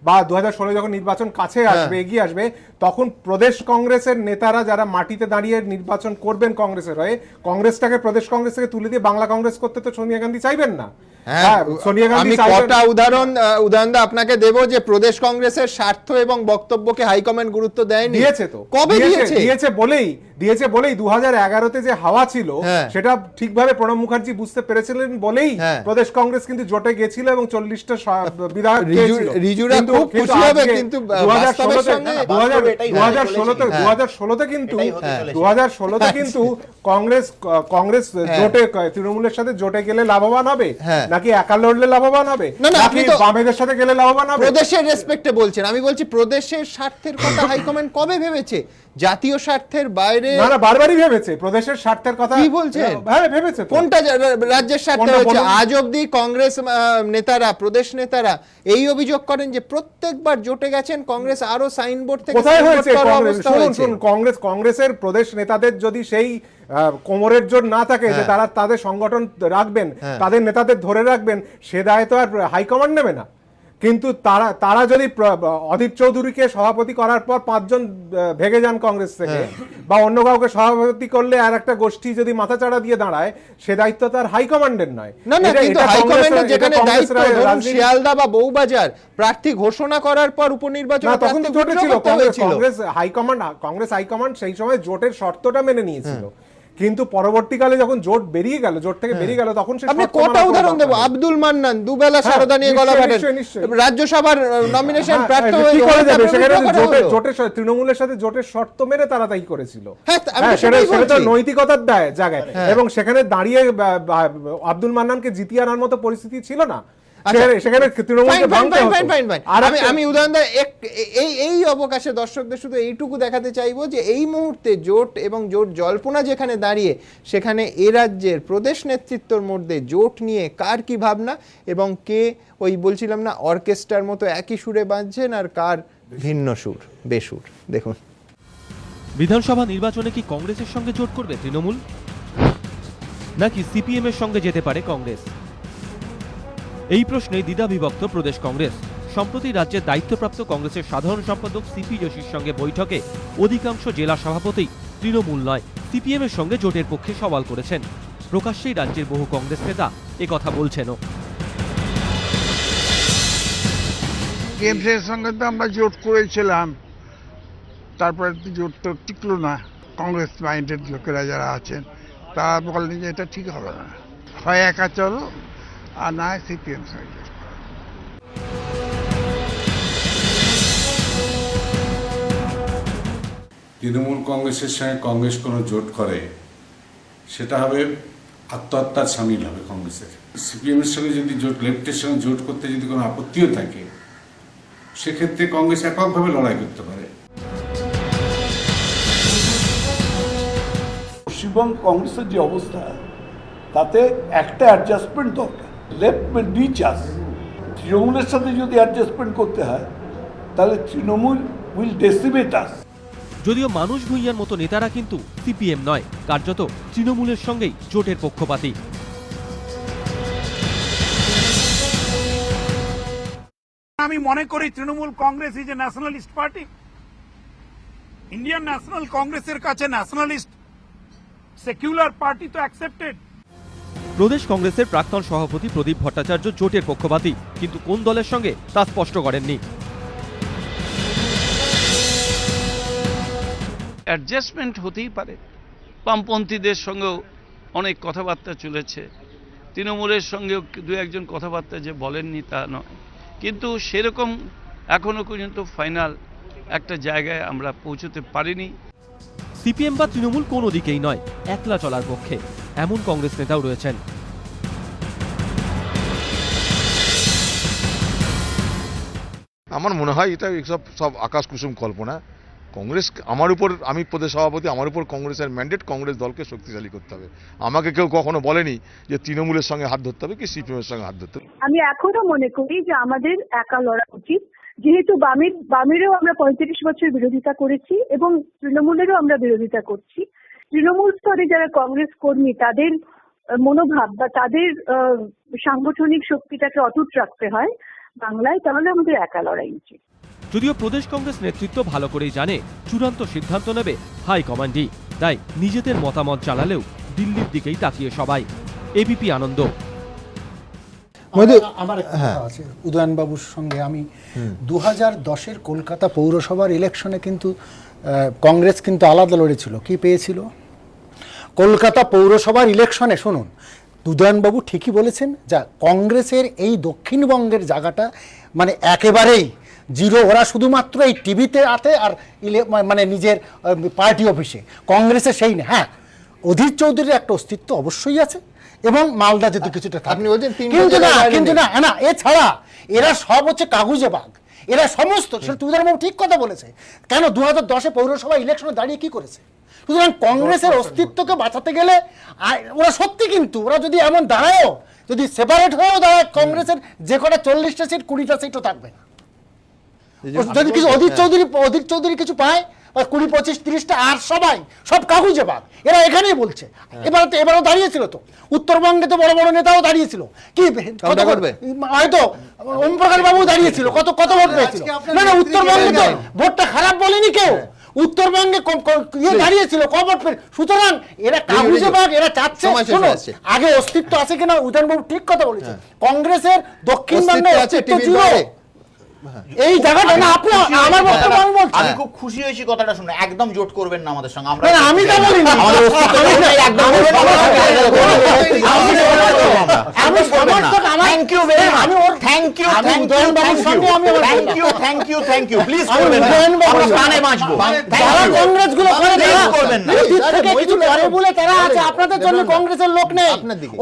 Speaker 15: বা 2016 যখন নির্বাচন কাছে আসবে, এগিয়ে আসবে, তখন প্রদেশ কংগ্রেসের নেতারা যারা মাটিতে দাঁড়িয়ে নির্বাচন করবেন কংগ্রেসের হয়ে, কংগ্রেসটাকে প্রদেশ কংগ্রেস থেকে তুলে দিয়ে বাংলা কংগ্রেস করতে তো সোনিয়া গান্ধী চাইবেন না।
Speaker 1: আমি কটা উদাহরণ আপনাকে দেব যে প্রদেশ কংগ্রেসের স্বার্থ এবং বক্তব্যকে হাইকমান্ড গুরুত্ব দেয়নি।
Speaker 15: দিয়েছে তো,
Speaker 1: কবে
Speaker 15: দিয়েছে বলেই 2011-তে যে হাওয়া ছিল সেটা ঠিকভাবে প্রণব মুখার্জি বুঝতে পেরেছিলেন বলেই প্রদেশ কংগ্রেস কিন্তু জোটে গেছিল এবং 40টা বিধায়ক পেয়েছিল।
Speaker 1: রিজুরা খুব খুশি হবে, কিন্তু
Speaker 15: 2016তে কিন্তু কংগ্রেস জোটে তৃণমূলের সাথে জোটে গেলে লাভবান হবে নাকি একা লড়লে লাভবান হবে নাকি বামেদের সাথে গেলে লাভবান হবে?
Speaker 1: প্রদেশের রেসপেক্টে বলছেন, আমি বলছি প্রদেশের স্বার্থের কথা হাইকমান্ড কবে ভেবেছে? জাতীয় স্বার্থের বাইরে
Speaker 15: না, বারবারই ভেবেছে প্রদেশের স্বার্থের কথা।
Speaker 1: কি বলছেন?
Speaker 15: হ্যাঁ ভেবেছে।
Speaker 1: কোনটা রাজ্যের স্বার্থে হচ্ছে? আজ অবধি কংগ্রেস নেতারা, প্রদেশ নেতারা এই অভিযোগ করেন যে প্রত্যেকবার জোটে গেছেন কংগ্রেস আরো সাইনবোর্ড থেকে
Speaker 15: কোথায় হয়েছে? কংগ্রেসের প্রদেশ নেতাদের যদি সেই কোমরের জোর না থাকে যে তারা তাদের সংগঠন রাখবেন, তাদের নেতাদের ধরে রাখবেন, সে দায় তো আর হাইকমান্ড নেবে না। কিন্তু তারা যদি অধীর চৌধুরীকে সভাপতি করার পর 5 জন ভেগে যান কংগ্রেস থেকে, বা অন্য কাউকে সভাপতি করলে আর একটা গোষ্ঠী যদি মাথাচাড়া দিয়ে দাঁড়ায়, সে দায়িত্ব তার হাইকমান্ডের নয়।
Speaker 1: না, কিন্তু হাইকমান্ডের যেখানে দায়িত্ব, ধরুন শিয়ালদা বা বউবাজার প্রার্থী ঘোষণা করার পর উপনির্বাচন
Speaker 15: তখন তো জোটে ছিল, কংগ্রেস হাইকমান্ড সেই সময় জোটের শর্তটা মেনে নিয়েছিল। কিন্তু পরবর্তীকালে যখন জোট বেরিয়ে গেল, জোট থেকে বেরিয়ে গেল, তখন
Speaker 1: আপনি কটা উদাহরণ দেব? আব্দুল মান্নান দুবেলা সারদা নিয়ে গলা ফাটেন, রাজ্যসভার নমিনেশন প্রাপ্ত হয়ে
Speaker 15: কি করে যাবে? সেখানে জোটের তৃণমূলের সাথে জোটের শর্ত মেরে তারা তাই করেছিল। সেটা তো নৈতিকতার জায়গায়, এবং সেখানে দাঁড়িয়ে আব্দুল মান্নানকে জিতিয়ে আনার মতো পরিস্থিতি ছিল না।
Speaker 1: আমি উদাহরণ এই অবকাশে দর্শকদের শুধু এইটুকু দেখাতে চাইবো যে এই মুহূর্তে জোট এবং জোট জল্পনা যেখানে দাঁড়িয়ে, সেখানে এ রাজ্যের প্রদেশ নেতৃত্বের মধ্যে জোট নিয়ে কার কি ভাবনা, এবং কে ওই বলছিলাম না অর্কেস্ট্রার মতো একই সুরে বাজছেন আর কার ভিন্ন সুর, বেসুর। দেখুন,
Speaker 2: বিধানসভা নির্বাচনে কি কংগ্রেসের সঙ্গে জোট করবে তৃণমূল, নাকি সিপিএম এর সঙ্গে যেতে পারে কংগ্রেস? এই প্রশ্নে দ্বিধাবিভক্ত প্রদেশ কংগ্রেস। সম্প্রতি রাজ্যের দায়িত্বপ্রাপ্ত কংগ্রেসের সাধারণ সম্পাদক সিপি যোশীর সঙ্গে বৈঠকে অধিকাংশ জেলা সভাপতি তৃণমূল নয় সিপিএম এর সঙ্গে জোটের পক্ষে সওয়াল করেছেন। প্রকাশ্যেই রাজ্যের বহু কংগ্রেস নেতা একথা বলছেনও।
Speaker 16: টিএমসির সঙ্গে তো আমরা জোট করেছিলাম, তারপরে জোট তো টিকলো না। কংগ্রেস মাইন্ডেড লোকেরা যারা আছেন তারা বলেন যে এটা ঠিক হবে না, হয় একা চলো আর না সিপিএম সঙ্গে।
Speaker 17: তৃণমূল কংগ্রেসের সঙ্গে কংগ্রেস কোনো জোট করে, সেটা হবে আত্মহত্যার সামিল হবে কংগ্রেসের। সিপিএম এর সঙ্গে যদি জোট, লেফটের সঙ্গে জোট করতে যদি কোনো আপত্তিও থাকে, সেক্ষেত্রে কংগ্রেস এককভাবে লড়াই করতে পারে।
Speaker 18: পশ্চিমবঙ্গ কংগ্রেসের যে অবস্থা, তাতে একটা অ্যাডজাস্টমেন্ট দরকার। লেফট মে রিচ আস। তৃণমূলের সাথে যদি অ্যাডজাস্টমেন্ট করতে হয়, তাহলে তৃণমূল উইল ডেসিমেট আস।
Speaker 2: যদিও মানুষ ভূঁইয়ার মতো নেতারা কিন্তু সিপিএম নয়, কার্যত তৃণমূলের সঙ্গেই জোটের পক্ষপাতী।
Speaker 16: আমি মনে করি Trinamool Congress is a nationalist party. Indian national কংগ্রেসের কাছে ন্যাশনালিস্ট সেকুলার পার্টি তো অ্যাকসেপ্টেড।
Speaker 2: প্রদেশ কংগ্রেসের প্রাক্তন সভাপতি প্রদীপ ভট্টাচার্য জোটের পক্ষপাতী, কিন্তু কোন দলের সঙ্গে তা স্পষ্ট করেননি।
Speaker 14: অ্যাডজাস্টমেন্ট হতেই পারে, বামপন্থীদের সঙ্গেও অনেক কথাবার্তা চলেছে, তৃণমূলের সঙ্গেও দু একজন কথাবার্তা যে বলেননি তা নয়, কিন্তু সেরকম এখনো পর্যন্ত ফাইনাল একটা জায়গায় আমরা পৌঁছতে পারিনি।
Speaker 2: সিপিএম বা তৃণমূল কোনো দিকেই নয়, একলা চলার পক্ষে, এমন কংগ্রেস নেতাও রয়েছেন।
Speaker 19: আমার মনে হয় এটা সব আকাশ কুসুম কল্পনা। কংগ্রেস আমার উপর, আমি প্রদেশ সভাপতি, আমার উপর কংগ্রেসের ম্যান্ডেট, কংগ্রেস দলকে শক্তিশালী করতে হবে। আমাকে কেউ কখনো বলেনি যে তৃণমূলের সঙ্গে হাত ধরতে হবে কি সিপিএম এর সঙ্গে হাত ধরতে হবে।
Speaker 20: আমি এখনো মনে করি যে আমাদের একা লড়া উচিত, যেহেতু বামেরও আমরা 35 বছর বিরোধিতা করেছি এবং তৃণমূলেরও আমরা বিরোধিতা করছি, তৃণমূল স্তরে যারা কংগ্রেস কর্মী তাদের মনোভাব বা তাদের সাংগঠনিক শক্তিটাকে অটুট রাখতে হয় বাংলায়, তাহলে আমাদের একা লড়াই উচিত।
Speaker 2: যদিও প্রদেশ কংগ্রেস নেতৃত্ব ভালো করেই জানে চূড়ান্ত সিদ্ধান্ত নেবে হাইকমান্ডই, তাই নিজেদের মতামত জানালেও দিল্লির দিকেই তাকিয়ে সবাই। এবিপি আনন্দ।
Speaker 8: আমার একটা কথা আছে উদয়ন বাবুর সঙ্গে। আমি 2010-এর কলকাতা পৌরসভার ইলেকশনে কিন্তু কংগ্রেস কিন্তু আলাদা লড়েছিল, কি পেয়েছিল? কলকাতা পৌরসভার ইলেকশনে শুনুন, উদয়নবাবু ঠিকই বলেছেন, যা কংগ্রেসের এই দক্ষিণবঙ্গের জায়গাটা মানে একেবারেই জিরো। ওরা শুধুমাত্র এই টিভিতে আতে আর মানে নিজের পার্টি অফিসে। কংগ্রেসে সেই না। হ্যাঁ, অধীর চৌধুরীর একটা অস্তিত্ব অবশ্যই আছে এবং মালদা যেতে কিছুটা
Speaker 1: আপনি বলছেন
Speaker 8: কিন্তু না এছাড়া এরা সব হচ্ছে কাগুজে বাঘ। এরা সমস্ত, সেটা উদয়নবাবু ঠিক কথা বলেছে। কেন 2010-এ পৌরসভা ইলেকশনে দাঁড়িয়ে কি করেছে? সুতরাং কংগ্রেসের অস্তিত্বকে বাঁচাতে গেলে ওরা সত্যি, কিন্তু ওরা যদি এমন দাঁড়ায়ও, যদি সেপারেট হয়েও দাঁড়ায়, কংগ্রেসের যে কটা 40টা সিট 20টা সিটও থাকবে না। যদি কিছু অধীর চৌধুরী কিছু পায় 20, 25, 30টা, আর সব কাগুজে বাঘ। এরা এখানেই বলছে। এবারও দাঁড়িয়েছিল তো, উত্তরবঙ্গে তো বড় বড় নেতাও দাঁড়িয়েছিল। কি হয়তো ওম প্রকাশ বাবু দাঁড়িয়েছিল, কত ভোট পেয়েছিল? না, উত্তরবঙ্গে তো ভোটটা খারাপ বলেনি কেউ। উত্তরবঙ্গে দাঁড়িয়েছিল কবট। সুতরাং এরা কাগুজে বাঘ, এরা চাচ্ছে আগে অস্তিত্ব আছে কিনা। উদয়নবাবু ঠিক কথা বলেছেন, কংগ্রেসের দক্ষিণবঙ্গে অস্তিত্ব ছিল। এই জায়গাটা না, আপনি আমার বক্তব্য আমি বলছি।
Speaker 10: আমি খুব খুশি হয়েছি কথাটা শুনে। একদম জোট করবেন না আমাদের সঙ্গে।
Speaker 8: আমি তো বলিনি,
Speaker 10: আমাদের অস্তিত্ব একদম আমি সমর্থক। Thank you very much. Thank you please করবেন না। আমরা প্রাণে বাঁচবো।
Speaker 8: যারা কংগ্রেস গুলো করে
Speaker 10: করবেন না,
Speaker 8: অতীত থেকে কিছু করে বলে তারা আছে, আপনাদের জন্য কংগ্রেসের লোক নেই।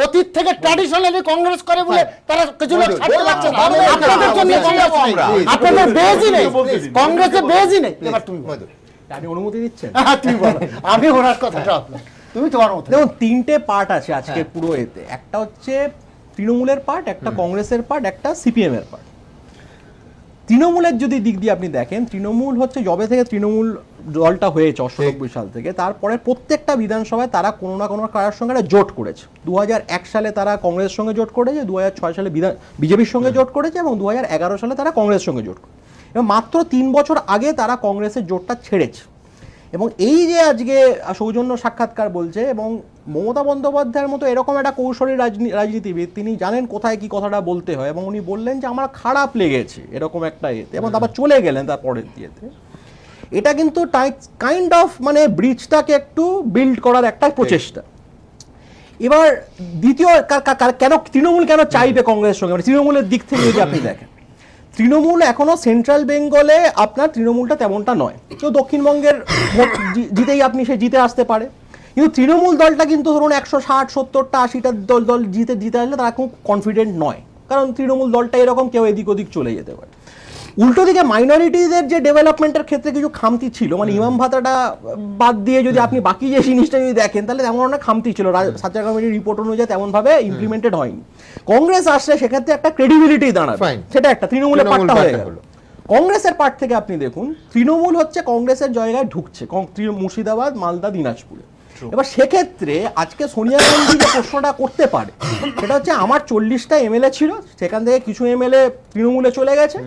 Speaker 8: অতীত থেকে ট্র্যাডিশনালি কংগ্রেস করে বলে তারা কিছু লোক ছাড়তে পারছে না। আপনাদের জন্য কংগ্রেস নেই, আপনাদের বেজই নেই, কংগ্রেসের বেজই নেই। এবার তুমি
Speaker 21: আপনি অনুমতি দিচ্ছেন?
Speaker 8: তুমি বলো, আমি ওনার কথাটা তুমি তোমার মতো।
Speaker 21: দেখুন, 3টে পার্ট আছে আজকে পুরো এতে। একটা হচ্ছে তৃণমূলের পার্ট, একটা কংগ্রেসের পার্ট, একটা সিপিএম এর পার্ট। তৃণমূলের যদি দিক দিয়ে আপনি দেখেন, তৃণমূল হচ্ছে যবে থেকে তৃণমূল দলটা হয়েছে 1998 সাল থেকে, তারপরে প্রত্যেকটা বিধানসভায় তারা কোনো না কোনো কারোর সঙ্গে একটা জোট করেছে। 2001 সালে তারা কংগ্রেসের সঙ্গে জোট করেছে, 2006 সালে বিজেপির সঙ্গে জোট করেছে এবং 2011 সালে তারা কংগ্রেসের সঙ্গে জোট করেছে। এবং মাত্র 3 বছর আগে তারা কংগ্রেসের জোটটা ছেড়েছে। এবং এই যে আজকে সৌজন্য সাক্ষাৎকার বলছে, এবং মমতা বন্দ্যোপাধ্যায়ের মতো এরকম একটা কৌশলী রাজনীতিবিদ, তিনি জানেন কোথায় কি কথাটা বলতে হয়, এবং উনি বললেন যে আমার খারাপ লেগেছে এরকম একটা এতে, এবং তারপর চলে গেলেন তারপরের দিয়েতে। এটা কিন্তু কাইন্ড অফ মানে ব্রিজটাকে একটু বিল্ড করার একটা প্রচেষ্টা। এবার দ্বিতীয়, কেন তৃণমূল কেন চাইবে কংগ্রেসের সঙ্গে, মানে তৃণমূলের দিক থেকে যদি আপনি দেখেন, তৃণমূল এখনো সেন্ট্রাল বেঙ্গলে আপনার তৃণমূলটা তেমনটা নয়। তো দক্ষিণবঙ্গের ভোট জিতেই আপনি সে জিতে আসতে পারে, কিন্তু তৃণমূল দলটা কিন্তু ধরুন 160, 70টা, 80টা দল জিতে আসলে তারা খুব কনফিডেন্ট নয়, কারণ তৃণমূল দলটা এরকম কেউ এদিক ওদিক চলে যেতে পারে। উল্টো দিকে মাইনরিটিদের যে ডেভেলপমেন্টের ক্ষেত্রে কিছু খামতি ছিল, মানে ইমাম ভাতাটা বাদ দিয়ে যদি আপনি বাকি যে জিনিসটা যদি দেখেন, তাহলে তেমন অনেক খামতি ছিল। সার্চ কমিটির রিপোর্ট অনুযায়ী তেমনভাবে ইমপ্লিমেন্টেড হয়নি। কংগ্রেস আসলে সেক্ষেত্রে একটা ক্রেডিবিলিটি দাঁড়াবে, সেটা একটা তৃণমূলের পার্টটা হয়ে গেল। কংগ্রেসের পার্ট থেকে আপনি দেখুন, তৃণমূল হচ্ছে কংগ্রেসের জায়গায় ঢুকছে মুর্শিদাবাদ, মালদা, দিনাজপুরে। এবার সেক্ষেত্রে আজকে সোনিয়া গান্ধী যে প্রশ্নটা করতে পারে, সেটা হচ্ছে আমার 40টা এমএলএ ছিল, সেখান থেকে কিছু এমএলএ তৃণমূলে চলে গেছে,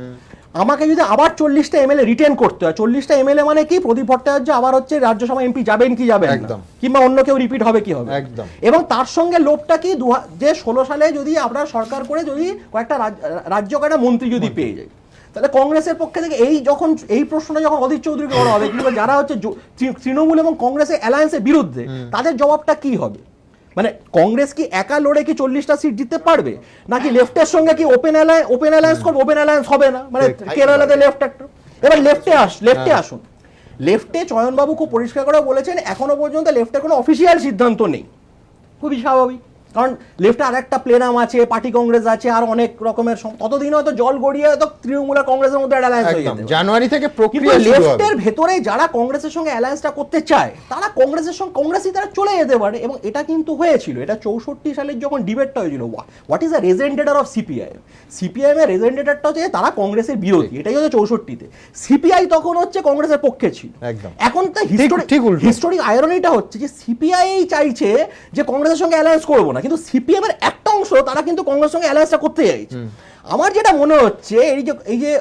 Speaker 21: আমাকে যদি আবার 40টা এমএলএ রিটেন করতে হয়, 40টা এমএলএ মানে কি, প্রদীপ ভট্টাচার্য আবার হচ্ছে রাজ্যসভা এমপি যাবেন কি যাবেন না, কিংবা অন্য কেউ রিপিট হবে কি হবে। এবং তার সঙ্গে লোভটা কি, যে 16 সালে যদি আমরা সরকার করে যদি কয়েকটা রাজ্য কয়েকটা মন্ত্রী যদি পেয়ে যাই, তাহলে কংগ্রেসের পক্ষে থেকে এই প্রশ্নটা যখন অধীর চৌধুরীকে করা হবে, কিংবা যারা হচ্ছে তৃণমূল এবং কংগ্রেসের অ্যালায়েন্সের বিরুদ্ধে, তাদের জবাবটা কি হবে? মানে কংগ্রেস কি একা লড়ে কি 40টা সিট জিততে পারবে, নাকি লেফটের সঙ্গে কি ওপেন অ্যালায়েন্স করবে? ওপেন অ্যালায়েন্স হবে না, মানে কেরালাতে লেফট একটা। এবার লেফটে আসুন। লেফটে চয়নবাবু খুব পরিষ্কার করে বলেছেন, এখনো পর্যন্ত লেফটের কোনো অফিসিয়াল সিদ্ধান্ত নেই। খুবই স্বাভাবিক, কারণ লেফটে আর একটা প্লেনাম আছে, পার্টি কংগ্রেস আছে, আর অনেক রকমের ততদিন হয়তো জল গড়িয়ে হয়তো তৃণমূল আর কংগ্রেসের মধ্যে অ্যালায়েন্স হয়ে যেতে পারে।
Speaker 1: জানুয়ারি থেকে
Speaker 21: কিন্তু
Speaker 1: প্রক্রিয়া শুরু হবে।
Speaker 21: লেফটের ভেতরে যারা কংগ্রেসের সঙ্গে অ্যালায়েন্সটা করতে চায় তারা কংগ্রেসই তারা চলে যেতে পারে, এবং এটা কিন্তু হয়েছিল। এটা 64 সালের যখন ডিবেটটা হয়েছিল, what is the raison d'etre of CPIM, CPIM এর রেজেন্ডেটারটা হচ্ছে তারা কংগ্রেসের বিরোধী, এটাই হচ্ছে 64-তে। সিপিআই তখন হচ্ছে কংগ্রেসের পক্ষে ছিল।
Speaker 1: একদম।
Speaker 21: এখন তো হিস্টোরিক আয়রনিটা হচ্ছে যে সিপিআই চাইছে যে কংগ্রেসের সঙ্গে অ্যালায়েন্স করবো না, কিন্তু সিপিএম এর একটা অংশ তারা কিন্তু কংগ্রেসের সঙ্গে অ্যালায়েন্সটা করতে চাইছে। আমার যেটা মনে হচ্ছে এই যে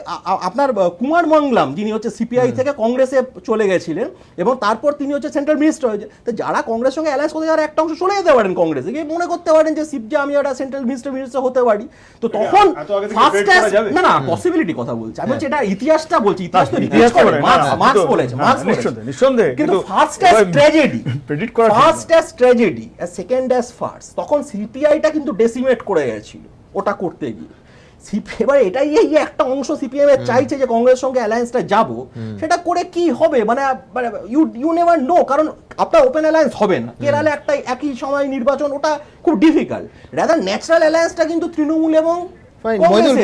Speaker 21: আপনার কুমার মঙ্গলাম, যিনি হচ্ছে সিপিআই থেকে কংগ্রেসে চলে গেছিলেন এবং তারপর তিনি হচ্ছে সেন্ট্রাল মিনিস্টার হয়েছে, তো যারা কংগ্রেসের সঙ্গে অ্যালায়েন্স করতে যারা একটা অংশ চলে যেতে পারেন কংগ্রেসে, গিয়ে মনে করতে পারেন যে সিপজে আমি একটা সেন্ট্রাল মিনিস্টার হতে পারি, তো তখন না পসিবিলিটি কথা বলছি আমি, হচ্ছে এটা ইতিহাসটা বলছি, ইতিহাস তো রিপিট করে, মার্কস বলেছে
Speaker 9: নিঃসন্দেহে,
Speaker 21: কিন্তু first as tragedy, first as tragedy, second as farce, তখন সিপিআইটা কিন্তু ডেসিমেট করে গেছিল ওটা করতে গিয়ে। এবার এটাই এই একটা অংশ সিপিএম এর চাইছে যে কংগ্রেসের সঙ্গে অ্যালায়েন্সটা যাব, সেটা করে কি হবে মানে ইউ নেভার নো, কারণ আপনার ওপেন অ্যালায়েন্স হবে না। কেরালে একটা একই সময় নির্বাচন, ওটা খুব ডিফিকাল্ট। রাদার ন্যাচারাল অ্যালায়েন্সটা কিন্তু তৃণমূল এবং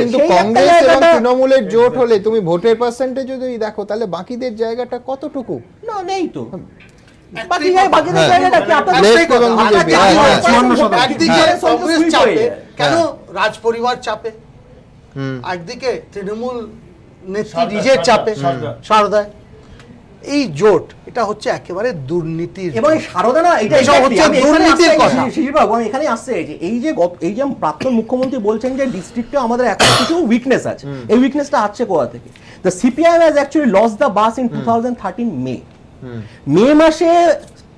Speaker 1: কিন্তু কংগ্রেস এবং তৃণমূলের জোট হলে তুমি ভোটের পার্সেন্টেজ যদি দেখো তাহলে বাকিদের জায়গাটা কতটুকু?
Speaker 21: না, নেই তো।
Speaker 7: কেন রাজ পরিবার চাপে, একদিকে তৃণমূল নেত্রী নিজের চাপে, সারদায় এই জোট, এটা হচ্ছে একেবারে দুর্নীতির,
Speaker 21: এবং সারদা না এটা
Speaker 7: হচ্ছে দুর্নীতির কথা।
Speaker 21: শিশিরবাবু আমি এখানে আসছে যে এই যে প্রাক্তন মুখ্যমন্ত্রী বলছেন যে ডিস্ট্রিক্টে আমাদের এখন কিছু উইকনেস আছে, এই উইকনেসটা আসছে কোথা থেকে? The CPIM has actually lost the bus in 2013 মে মাসে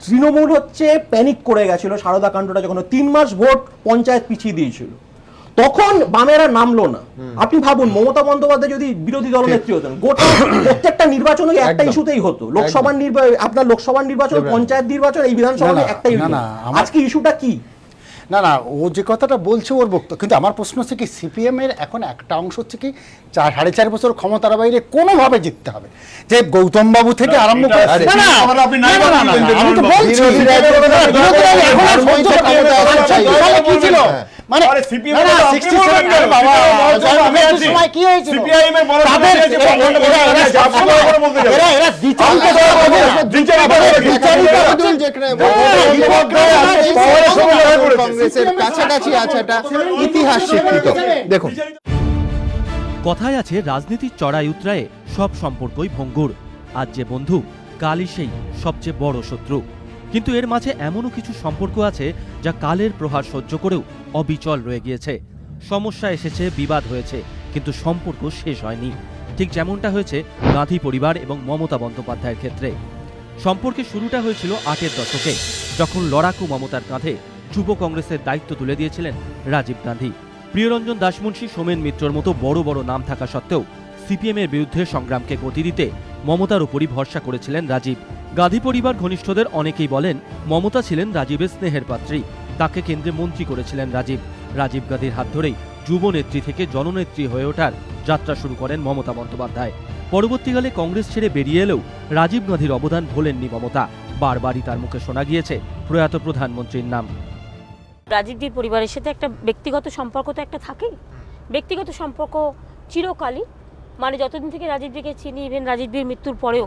Speaker 21: তৃণমূল হচ্ছে প্যানিক করে গেছিল সারদা কাণ্ডটা যখন 3 মাস ভোট পঞ্চায়েত পিছিয়ে দিয়েছিল, তখন বামেরা নামলো না। আপনি ভাবুন মমতা বন্দ্যোপাধ্যায় যদি বিরোধী দলনেত্রী হতেন, গোটা প্রত্যেকটা নির্বাচন একটা ইস্যুতেই হতো, আপনার লোকসভার নির্বাচন, পঞ্চায়েত নির্বাচন, এই বিধানসভা একটা ইস্যু। আজকে ইস্যুটা কি?
Speaker 8: না না, ও যে কথাটা বলছে ওর বক্তব্য, কিন্তু আমার প্রশ্ন হচ্ছে কি সিপিএম এর এখন একটা অংশ হচ্ছে কি 4.5 বছর ক্ষমতার বাইরে কোনোভাবে জিততে হবে, যে গৌতম বাবু থেকে আরম্ভ করে আমি তো বলছি কি ছিল মানে কি হয়েছিল
Speaker 1: কংগ্রেসের কাছাকাছি আছে, এটা ইতিহাস স্বীকৃত। দেখুন,
Speaker 2: কথায় আছে রাজনীতির চড়াই উতরায়ে সব সম্পর্কই ভঙ্গুর, আজ যে বন্ধু কালই সেই সবচেয়ে বড় শত্রু। কিন্তু এর মাঝে এমনও কিছু সম্পর্ক আছে যা কালের প্রহার সহ্য করেও অবিচল রয়ে গিয়েছে। সমস্যা এসেছে, বিবাদ হয়েছে, কিন্তু সম্পর্ক শেষ হয়নি, ঠিক যেমনটা হয়েছে গান্ধী পরিবার এবং মমতা বন্দ্যোপাধ্যায়ের ক্ষেত্রে। সম্পর্কের শুরুটা হয়েছিল 8-এর দশকে, যখন লড়াকু মমতার কাঁধে যুব কংগ্রেসের দায়িত্ব তুলে দিয়েছিলেন রাজীব গান্ধী। প্রিয়রঞ্জন দাশমুন্সী, সোমেন মিত্রর মতো বড় বড় নাম থাকা সত্ত্বেও সিপিএম এর বিরুদ্ধে সংগ্রামকে গতি দিতে মমতার উপরই ভরসা করেছিলেন রাজীব। গান্ধী পরিবার ঘনিষ্ঠদের অনেকেই বলেন মমতা ছিলেন রাজীবের স্নেহের পাত্রী, তাকে কেন্দ্রে মন্ত্রী করেছিলেন রাজীব। রাজীব গান্ধীর হাত ধরেই যুব নেত্রী থেকে জননেত্রী হয়ে ওঠার যাত্রা শুরু করেন মমতা বন্দ্যোপাধ্যায়। পরবর্তীকালে কংগ্রেস ছেড়ে বেরিয়ে এলেও রাজীব গান্ধীর অবদান ভোলেননি মমতা। বারবারই তার মুখে শোনা গিয়েছে প্রয়াত প্রধানমন্ত্রীর নাম।
Speaker 3: রাজীবজির পরিবারের সাথে একটা ব্যক্তিগত সম্পর্ক তো একটা থাকেই, ব্যক্তিগত সম্পর্ক চিরকালই, মানে যতদিন থেকে রাজীবজিকে চিনি, ইভেন রাজীবজির মৃত্যুর পরেও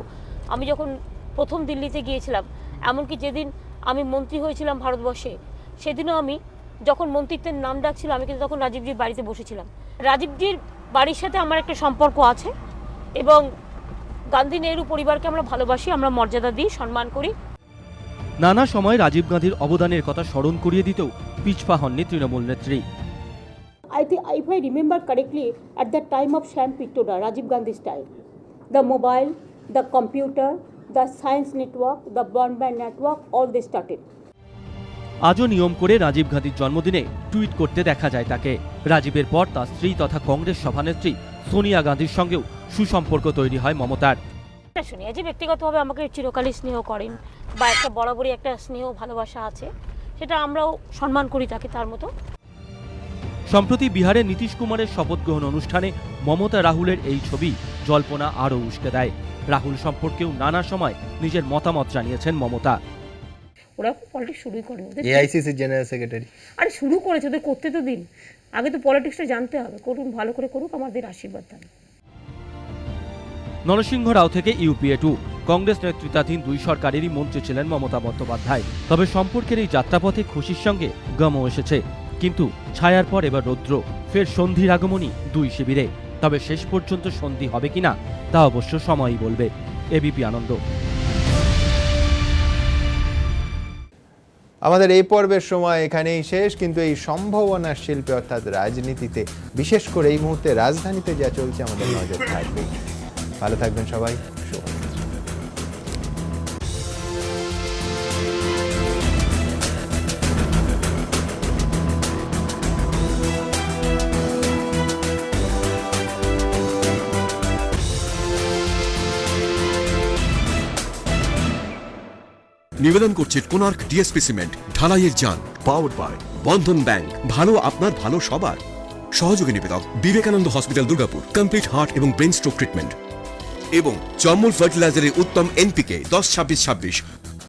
Speaker 3: আমি যখন প্রথম দিল্লিতে গিয়েছিলাম, এমনকি যেদিন আমি মন্ত্রী হয়েছিলাম ভারতবর্ষে, সেদিনও আমি যখন মন্ত্রিত্বের নাম ডাকছিল আমি কিন্তু তখন রাজীবজির বাড়িতে বসেছিলাম। রাজীবজির বাড়ির সাথে আমার একটা সম্পর্ক আছে এবং গান্ধী নেহরু পরিবারকে আমরা ভালোবাসি, আমরা মর্যাদা দিই, সম্মান করি।
Speaker 2: নানা সময় রাজীব গান্ধীর অবদানের কথা স্মরণ করিয়ে দিতেও পিছপা হননি তৃণমূল নেত্রী।
Speaker 3: I think if I remember correctly, at the time of Sham Pitoda, Rajiv Gandhi's time, the mobile, the computer, the science network, the broadband network, all they started.
Speaker 2: আজও নিয়ম করে রাজীব গান্ধীর জন্মদিনে টুইট করতে দেখা যায় তাকে। রাজীবের পর তার স্ত্রী তথা কংগ্রেস সভানেত্রী সোনিয়া গান্ধীর সঙ্গেও সুসম্পর্ক তৈরি হয় মমতার।
Speaker 3: শুনিয়া যে ব্যক্তিগতভাবে আমাকে চিরকালই স্নেহ করেন বা একটা বরাবরই একটা স্নেহ ভালোবাসা আছে, সেটা আমরাও সম্মান করি তাকে তার মতো।
Speaker 2: সম্প্রতি বিহারে নীতিশ কুমারের শপথ গ্রহণ অনুষ্ঠানে মমতা রাহুলের এই ছবি জল্পনা আরও উস্কে দেয়। রাহুল সম্পর্কেও নানা সময় নিজের মতামত জানিয়েছেন মমতা।
Speaker 3: ওরা পলিটিক্স শুরুই করে ওদের
Speaker 1: এআইসিসি জেনারেল সেক্রেটারি।
Speaker 3: আরে শুরু করেছে, ওদের করতে তো দিন, আগে তো পলিটিক্সটা জানতে হবে। করুন, ভালো করে করুক, আমাদের আশীর্বাদ দেন।
Speaker 2: নরসিংহ রাও থেকে ইউপিএ 2 কংগ্রেস নেতৃত্বাধীন 2 সরকারেরই মন্ত্রী ছিলেন মমতা বন্দ্যোপাধ্যায়। তবে সম্পর্কের এই যাত্রাপথে খুশির সঙ্গে গমও এসেছে। কিন্তু ছায়ার পর এবার রৌদ্র, ফের সন্ধির আগমনী 2 শিবিরে। তবে শেষ পর্যন্ত সন্ধি হবে কিনা তা অবশ্য সময়ই বলবে। এবিপি আনন্দ।
Speaker 1: আমাদের এই পর্বের সময় এখানেই শেষ, কিন্তু এই সম্ভাবনার শিল্পে অর্থাৎ রাজনীতিতে, বিশেষ করে এই মুহূর্তে রাজধানীতে যা চলছে আমাদের নজর থাকবে। ভালো থাকবেন সবাই।
Speaker 4: নিবেদন করছে কোনার্ক ডিএসপি সিমেন্ট, ঢালাইয়ের যান, পাওয়ার্ড বাই বন্ধন ব্যাংক। ভালো আপনার, ভালো সবার। সহযোগী নিবেদক Vivekananda hospital Durgapur, complete heart এবং ব্রেন স্ট্রোক ট্রিটমেন্ট, এবং জম্মুল ফার্টিলাইজারের উত্তম এনপিকে 10-26-26